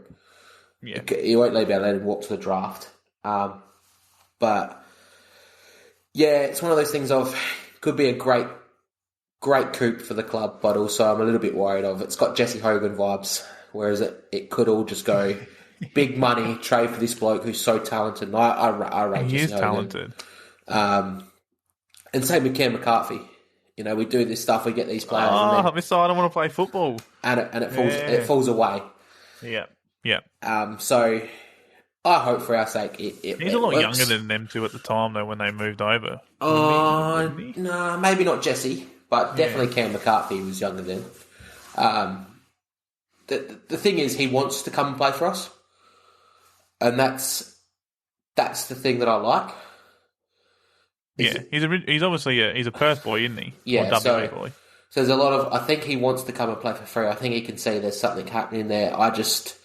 Speaker 1: Yeah.
Speaker 2: He won't be able to let him walk to the draft. But, yeah, it's one of those things of... Could be a great coup for the club, but also I'm a little bit worried of it's got Jesse Hogan vibes, whereas it could all just go big money, trade for this bloke who's so talented. And I rate
Speaker 1: he
Speaker 2: Jesse
Speaker 1: is
Speaker 2: Hogan.
Speaker 1: Talented.
Speaker 2: And same with Cam McCarthy. We do this stuff, we get these players.
Speaker 1: I don't want to play football.
Speaker 2: And it falls away.
Speaker 1: Yeah.
Speaker 2: So I hope for our sake
Speaker 1: He's a lot
Speaker 2: works.
Speaker 1: younger than them two at the time, though, when they moved over.
Speaker 2: No, maybe not Jesse, but definitely Cam McCarthy was younger then. The thing is, he wants to come and play for us, and that's the thing that I like.
Speaker 1: He's obviously he's a Perth boy, isn't he?
Speaker 2: Yeah,
Speaker 1: or WA boy.
Speaker 2: So there's a lot of. I think he wants to come and play for free. I think he can see there's something happening there. I just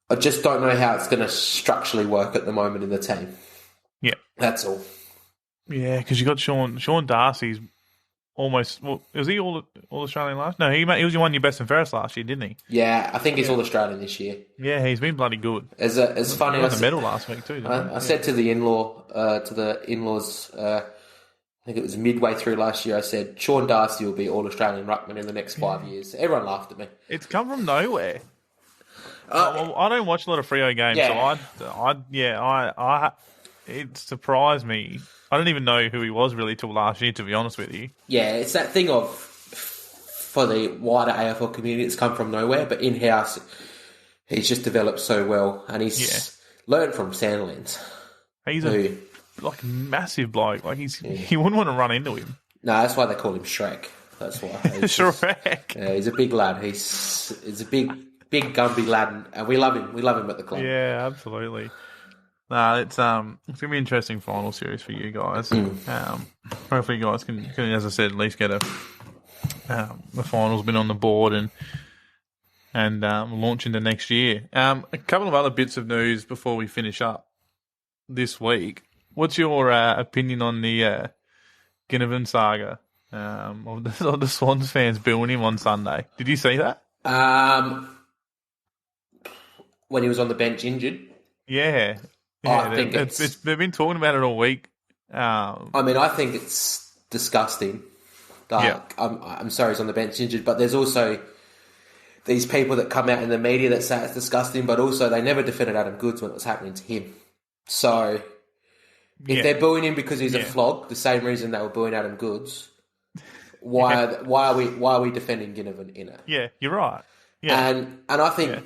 Speaker 2: don't know how it's going to structurally work at the moment in the team.
Speaker 1: Yeah,
Speaker 2: that's all.
Speaker 1: Yeah, because you got Sean Darcy's almost. Well, was he all Australian last? No, he was the one your best and fairest last year, didn't he?
Speaker 2: Yeah, I think he's all Australian this year.
Speaker 1: Yeah, he's been bloody good.
Speaker 2: It's funny.
Speaker 1: He won the medal last week too.
Speaker 2: I said to the in-laws. I think it was midway through last year. I said Sean Darcy will be all Australian ruckman in the next 5 years. Everyone laughed at me.
Speaker 1: It's come from nowhere. I don't watch a lot of Freo games, so it surprised me. I don't even know who he was really till last year, to be honest with you.
Speaker 2: Yeah, it's that thing of, for the wider AFL community, it's come from nowhere, but in-house, he's just developed so well, and he's learned from Sandlands.
Speaker 1: He's a massive bloke. Like you wouldn't want to run into him.
Speaker 2: No, that's why they call him Shrek. That's why.
Speaker 1: Shrek.
Speaker 2: Yeah, he's a big lad. He's a big big Gumby lad, and we love him. We love him at the club.
Speaker 1: Yeah, absolutely. No, it's gonna be an interesting final series for you guys. Hopefully, you guys can, as I said, at least get the finals been on the board and launch into next year. A couple of other bits of news before we finish up this week. What's your opinion on the Ginnivan saga of the Swans fans booing him on Sunday? Did you see that?
Speaker 2: When he was on the bench injured.
Speaker 1: Yeah.
Speaker 2: I think
Speaker 1: they've been talking about it all week.
Speaker 2: I mean, I think it's disgusting. I'm sorry he's on the bench injured, but there's also these people that come out in the media that say it's disgusting, but also they never defended Adam Goodes when it was happening to him. So if they're booing him because he's a flog, the same reason they were booing Adam Goodes, why are we defending Ginnivan in it?
Speaker 1: Yeah, you're right. Yeah,
Speaker 2: and I think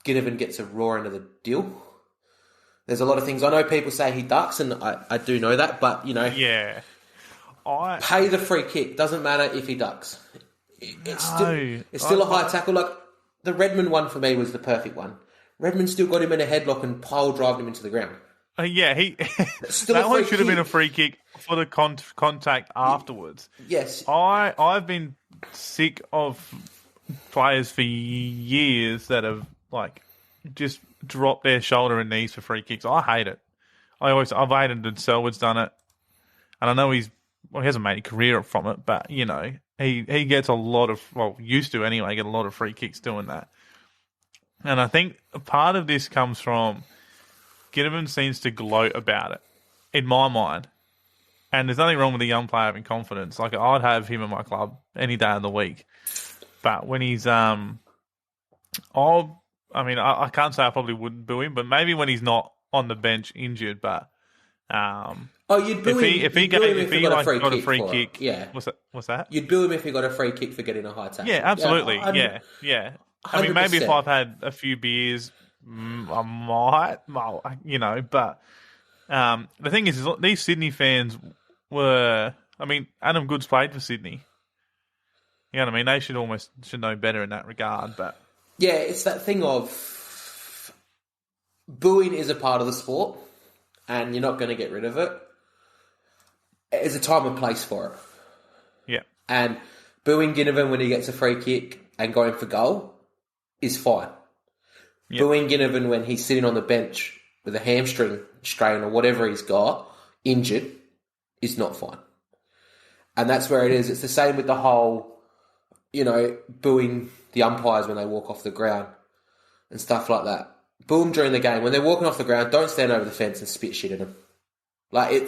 Speaker 2: Ginnivan gets a raw end of the deal. There's a lot of things. I know people say he ducks, and I do know that, but, pay the free kick. Doesn't matter if he ducks. It's still a high tackle. Like, the Redmond one for me was the perfect one. Redmond still got him in a headlock and pile drived him into the ground.
Speaker 1: That one should have been a free kick for the contact afterwards.
Speaker 2: Yes.
Speaker 1: I've been sick of players for years that have, just drop their shoulder and knees for free kicks. I hate it. I've hated that Selwood's done it, and I know he hasn't made a career from it, but he gets a lot of, used to anyway, get a lot of free kicks doing that. And I think a part of this comes from Ginnivan seems to gloat about it, in my mind. And there's nothing wrong with a young player having confidence. Like, I'd have him in my club any day of the week. But when he's I can't say I probably wouldn't boo him, but maybe when he's not on the bench injured. But
Speaker 2: you'd boo him if he got a free kick.
Speaker 1: Yeah, what's that?
Speaker 2: You'd boo him if he got a free kick for getting a high tackle.
Speaker 1: Yeah, absolutely. Yeah. I mean, maybe if I've had a few beers, I might. Well, but the thing is these Sydney fans were. I mean, Adam Goodes played for Sydney. You know what I mean? They should know better in that regard, but.
Speaker 2: Yeah, it's that thing of booing is a part of the sport, and you're not going to get rid of it. There's a time and place for it.
Speaker 1: Yeah.
Speaker 2: And booing Ginnivan when he gets a free kick and going for goal is fine. Yep. Booing Ginnivan when he's sitting on the bench with a hamstring strain or whatever he's got, injured, is not fine. And that's where it is. It's the same with the whole, booing the umpires when they walk off the ground and stuff like that. Boo them during the game. When they're walking off the ground, don't stand over the fence and spit shit at them. We're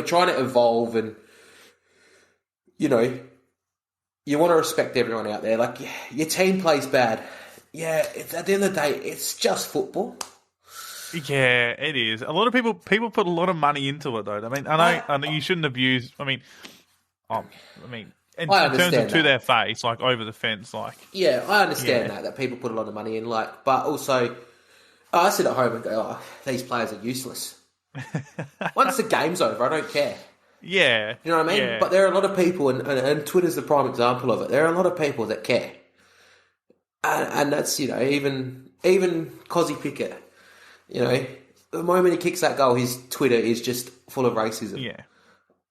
Speaker 2: trying to evolve and, you want to respect everyone out there. Like, your team plays bad. Yeah, at the end of the day, it's just football.
Speaker 1: Yeah, it is. A lot of people put a lot of money into it, though. I mean, I know you shouldn't abuse. In terms of to their face, like over the fence, like.
Speaker 2: Yeah, I understand that people put a lot of money in, but also, I sit at home and go, these players are useless. Once the game's over, I don't care.
Speaker 1: Yeah.
Speaker 2: You know what I mean?
Speaker 1: Yeah.
Speaker 2: But there are a lot of people, and Twitter's the prime example of it. There are a lot of people that care. And that's, even Cozzy Pickett, the moment he kicks that goal, his Twitter is just full of racism.
Speaker 1: Yeah.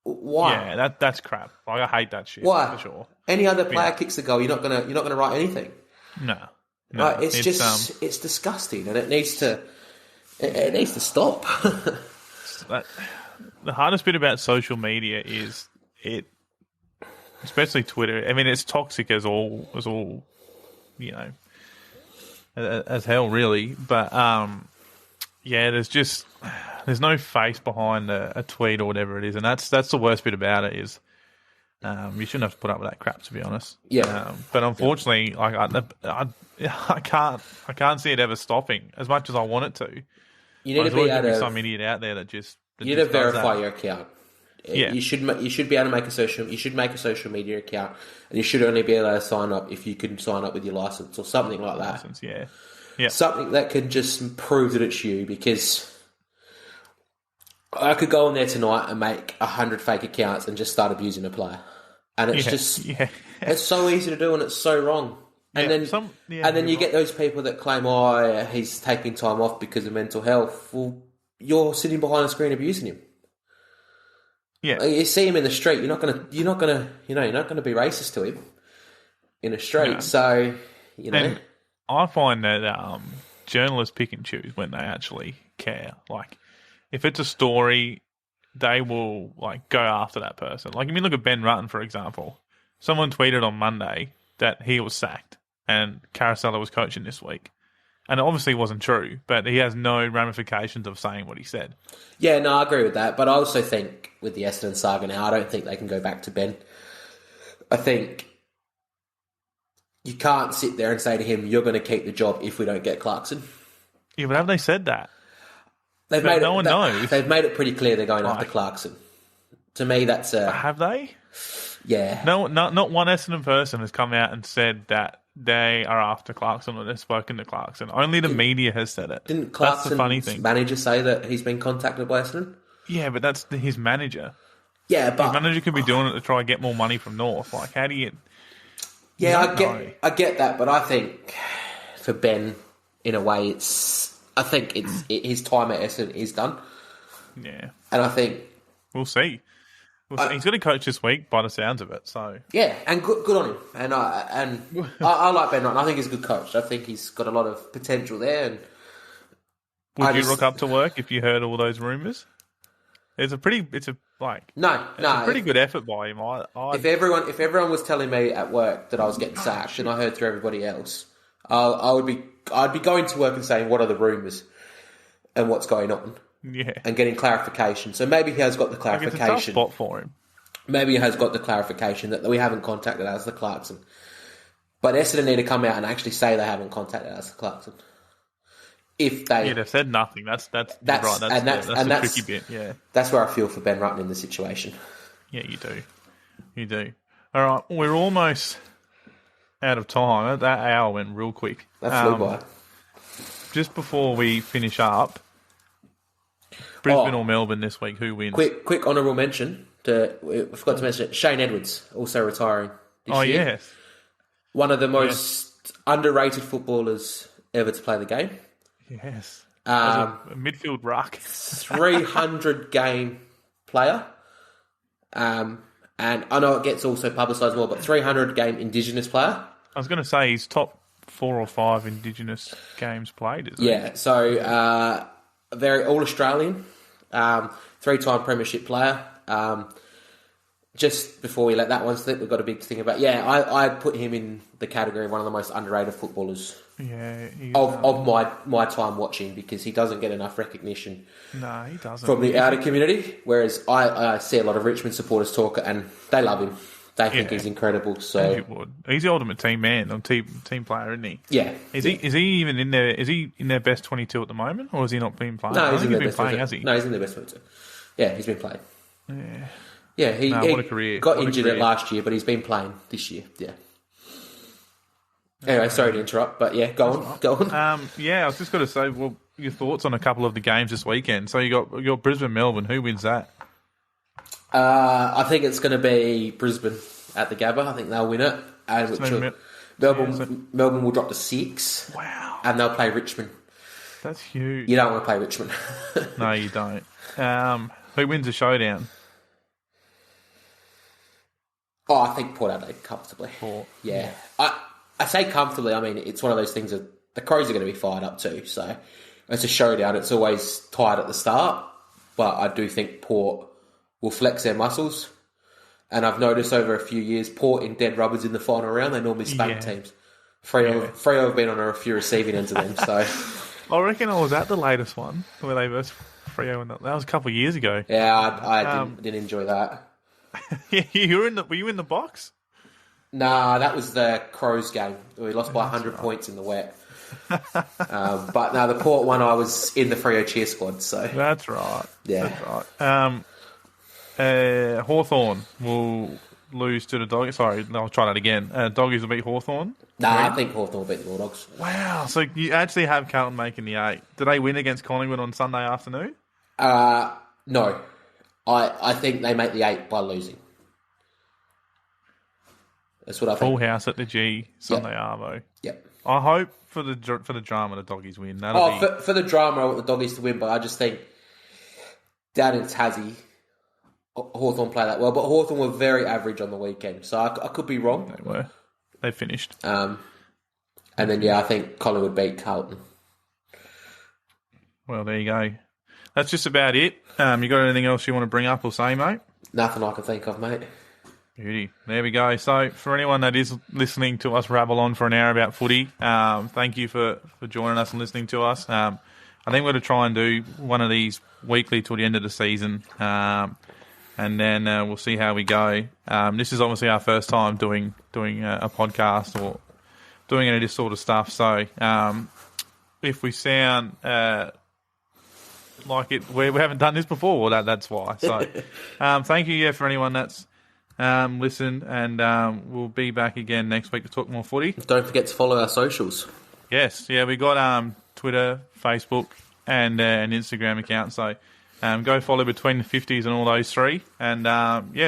Speaker 2: Why?
Speaker 1: Yeah, that's crap. I hate that shit.
Speaker 2: Why?
Speaker 1: For sure.
Speaker 2: Any other player kicks the goal, you're not gonna write anything.
Speaker 1: No.
Speaker 2: It's just it's disgusting, and it needs to stop.
Speaker 1: The hardest bit about social media is especially Twitter. I mean, it's toxic as all as hell, really. But there's no face behind a tweet or whatever it is, and that's the worst bit about it is you shouldn't have to put up with that crap, to be honest.
Speaker 2: Yeah.
Speaker 1: But unfortunately, I can't see it ever stopping as much as I want it to.
Speaker 2: You need to be able to
Speaker 1: some idiot out there that just.
Speaker 2: You need to verify your account.
Speaker 1: Yeah.
Speaker 2: You should be able to make a social media account, and you should only be able to sign up if you can sign up with your license or something like that.
Speaker 1: License, yeah. Yeah.
Speaker 2: Something that can just prove that it's you, because I could go on there tonight and make 100 fake accounts and just start abusing a player. And it's it's so easy to do, and it's so wrong. And then you get those people that claim, "Oh, he's taking time off because of mental health." Well, you're sitting behind a screen abusing him.
Speaker 1: Yeah,
Speaker 2: Like, you see him in the street. You're not gonna be racist to him in the street.
Speaker 1: No.
Speaker 2: So
Speaker 1: And I find that journalists pick and choose when they actually care. Like, if it's a story, they will go after that person. Like, if you look at Ben Rutten, for example, someone tweeted on Monday that he was sacked and Carousella was coaching this week. And it obviously wasn't true, but he has no ramifications of saying what he said.
Speaker 2: Yeah, no, I agree with that. But I also think with the Essendon saga now, I don't think they can go back to Ben. I think you can't sit there and say to him, "You're going to keep the job if we don't get Clarkson."
Speaker 1: Yeah, but have they said that?
Speaker 2: No
Speaker 1: one knows.
Speaker 2: They've made it pretty clear they're going after Clarkson. To me, that's a...
Speaker 1: Have they?
Speaker 2: Yeah.
Speaker 1: No, not one Essendon person has come out and said that they are after Clarkson or they've spoken to Clarkson. Only the media has said it.
Speaker 2: Didn't
Speaker 1: That's the funny
Speaker 2: Clarkson's
Speaker 1: thing.
Speaker 2: manager say that he's been contacted by Essendon?
Speaker 1: Yeah, but that's his manager.
Speaker 2: Yeah, but...
Speaker 1: His manager could be doing it to try and get more money from North. Like, how do you...
Speaker 2: Yeah, I get that, but I think for Ben, in a way, I think his time at Essendon is done.
Speaker 1: Yeah.
Speaker 2: And I think...
Speaker 1: We'll see. He's going to coach this week by the sounds of it, so...
Speaker 2: Yeah, and good on him. And I like Ben Rutten. I think he's a good coach. I think he's got a lot of potential there. And
Speaker 1: Would you rock up to work if you heard all those rumours? It's a pretty good effort by him.
Speaker 2: If everyone was telling me at work that I was getting sacked, and I heard through everybody else, I'd be going to work and saying, "What are the rumours and what's going on?"
Speaker 1: Yeah,
Speaker 2: and getting clarification. So maybe he has got the clarification.
Speaker 1: It's a tough spot for him.
Speaker 2: Maybe he has got the clarification that we haven't contacted us, the Clarkson. But Essendon need to come out and actually say they haven't contacted us, the Clarkson. If they...
Speaker 1: they've said nothing. That's right. That's the tricky bit, yeah.
Speaker 2: That's where I feel for Ben Rutten in the situation.
Speaker 1: Yeah, you do. You do. All right, we're almost out of time. That hour went real quick.
Speaker 2: That flew by.
Speaker 1: Just before we finish up, Brisbane or Melbourne this week, who wins?
Speaker 2: Quick honourable mention. We forgot to mention it. Shane Edwards, also retiring this year.
Speaker 1: Yes.
Speaker 2: One of the most underrated footballers ever to play the game.
Speaker 1: Yes. A midfield ruck.
Speaker 2: 300-game player. And I know it gets also publicised more, but 300-game Indigenous player.
Speaker 1: I was going to say he's top 4 or 5 Indigenous games played, isn't he?
Speaker 2: Yeah, so very all-Australian, 3-time premiership player. Just before we let that one slip, we've got a big thing about... Yeah, I'd put him in the category of one of the most underrated footballers of my time watching, because he doesn't get enough recognition.
Speaker 1: No, he doesn't.
Speaker 2: From the outer community, whereas I see a lot of Richmond supporters talk and they love him. They think he's incredible. So
Speaker 1: he's the ultimate team man or team player, isn't he?
Speaker 2: Yeah.
Speaker 1: Is he even in there? Is he in their best 22 at the moment, or has he not been playing?
Speaker 2: No, he's
Speaker 1: been playing, has he?
Speaker 2: No, he's in their best 22. Yeah, he's been playing.
Speaker 1: Yeah.
Speaker 2: Yeah, he
Speaker 1: what a career.
Speaker 2: Got injured at last year, but he's been playing this year. Yeah. Anyway, sorry to interrupt, but yeah, go on.
Speaker 1: I was just going to say, well, your thoughts on a couple of the games this weekend. So you got Brisbane, Melbourne. Who wins that?
Speaker 2: I think it's going to be Brisbane at the Gabba. I think they'll win it. Melbourne will drop to 6.
Speaker 1: Wow.
Speaker 2: And they'll play Richmond.
Speaker 1: That's huge.
Speaker 2: You don't want to play Richmond.
Speaker 1: No, you don't. Who wins the showdown?
Speaker 2: Oh, I think Port Adelaide comfortably. Yeah. I say comfortably, I mean, it's one of those things that the Crows are going to be fired up too. So it's a showdown. It's always tight at the start. But I do think Port will flex their muscles. And I've noticed over a few years, Port in dead rubbers in the final round, they normally spank teams. Freo have been on a few receiving ends of them. So
Speaker 1: I reckon I was at the latest one where they versed Freo. That was a couple of years ago.
Speaker 2: Yeah, I didn't enjoy that.
Speaker 1: Yeah, were you in the box?
Speaker 2: Nah, that was the Crows game. We lost by 100 points in the wet. But no, the Port one, I was in the Freo cheer squad. So
Speaker 1: that's right.
Speaker 2: Yeah,
Speaker 1: that's right. Hawthorn will lose to the Doggies. Sorry, I'll try that again. Doggies will beat Hawthorn.
Speaker 2: Nah, I think Hawthorn will beat the Bulldogs.
Speaker 1: Wow, so you actually have Carlton making the 8. Did they win against Collingwood on Sunday afternoon?
Speaker 2: No. I think they make the 8 by losing. That's what I
Speaker 1: Full
Speaker 2: think.
Speaker 1: house at the G Sunday Arvo.
Speaker 2: Yep.
Speaker 1: I hope for the drama the doggies win. That'll be...
Speaker 2: For the drama, I want the doggies to win, but I just think down in Tassie, Hawthorn play that well. But Hawthorn were very average on the weekend, so I could be wrong.
Speaker 1: They were. They finished.
Speaker 2: And then, I think Collingwood beat Carlton.
Speaker 1: Well, there you go. That's just about it. You got anything else you want to bring up or say, mate?
Speaker 2: Nothing I can think of, mate.
Speaker 1: Beauty. There we go. So, for anyone that is listening to us rabble on for an hour about footy, thank you for joining us and listening to us. I think we're going to try and do one of these weekly till the end of the season, and then we'll see how we go. This is obviously our first time doing a podcast or doing any of this sort of stuff. So, if we sound like it, we haven't done this before, that's why. So, thank you, for anyone that's listened, and we'll be back again next week to talk more footy.
Speaker 2: Don't forget to follow our socials.
Speaker 1: Yes, we got Twitter, Facebook, and an Instagram account. So go follow Between the 50s and all those three. And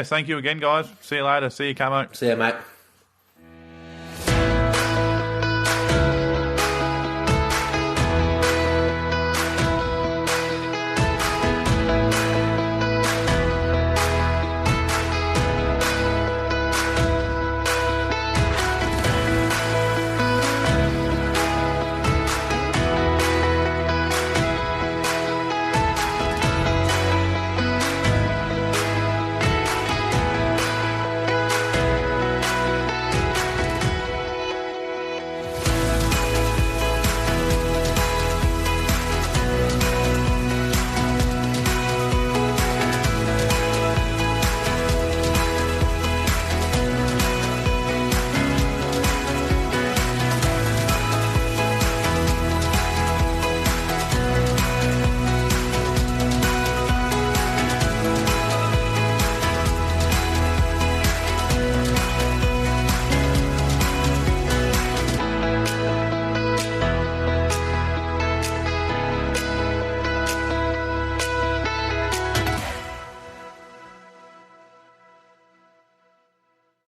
Speaker 1: thank you again, guys. See you later. See you, Camo.
Speaker 2: See you, mate.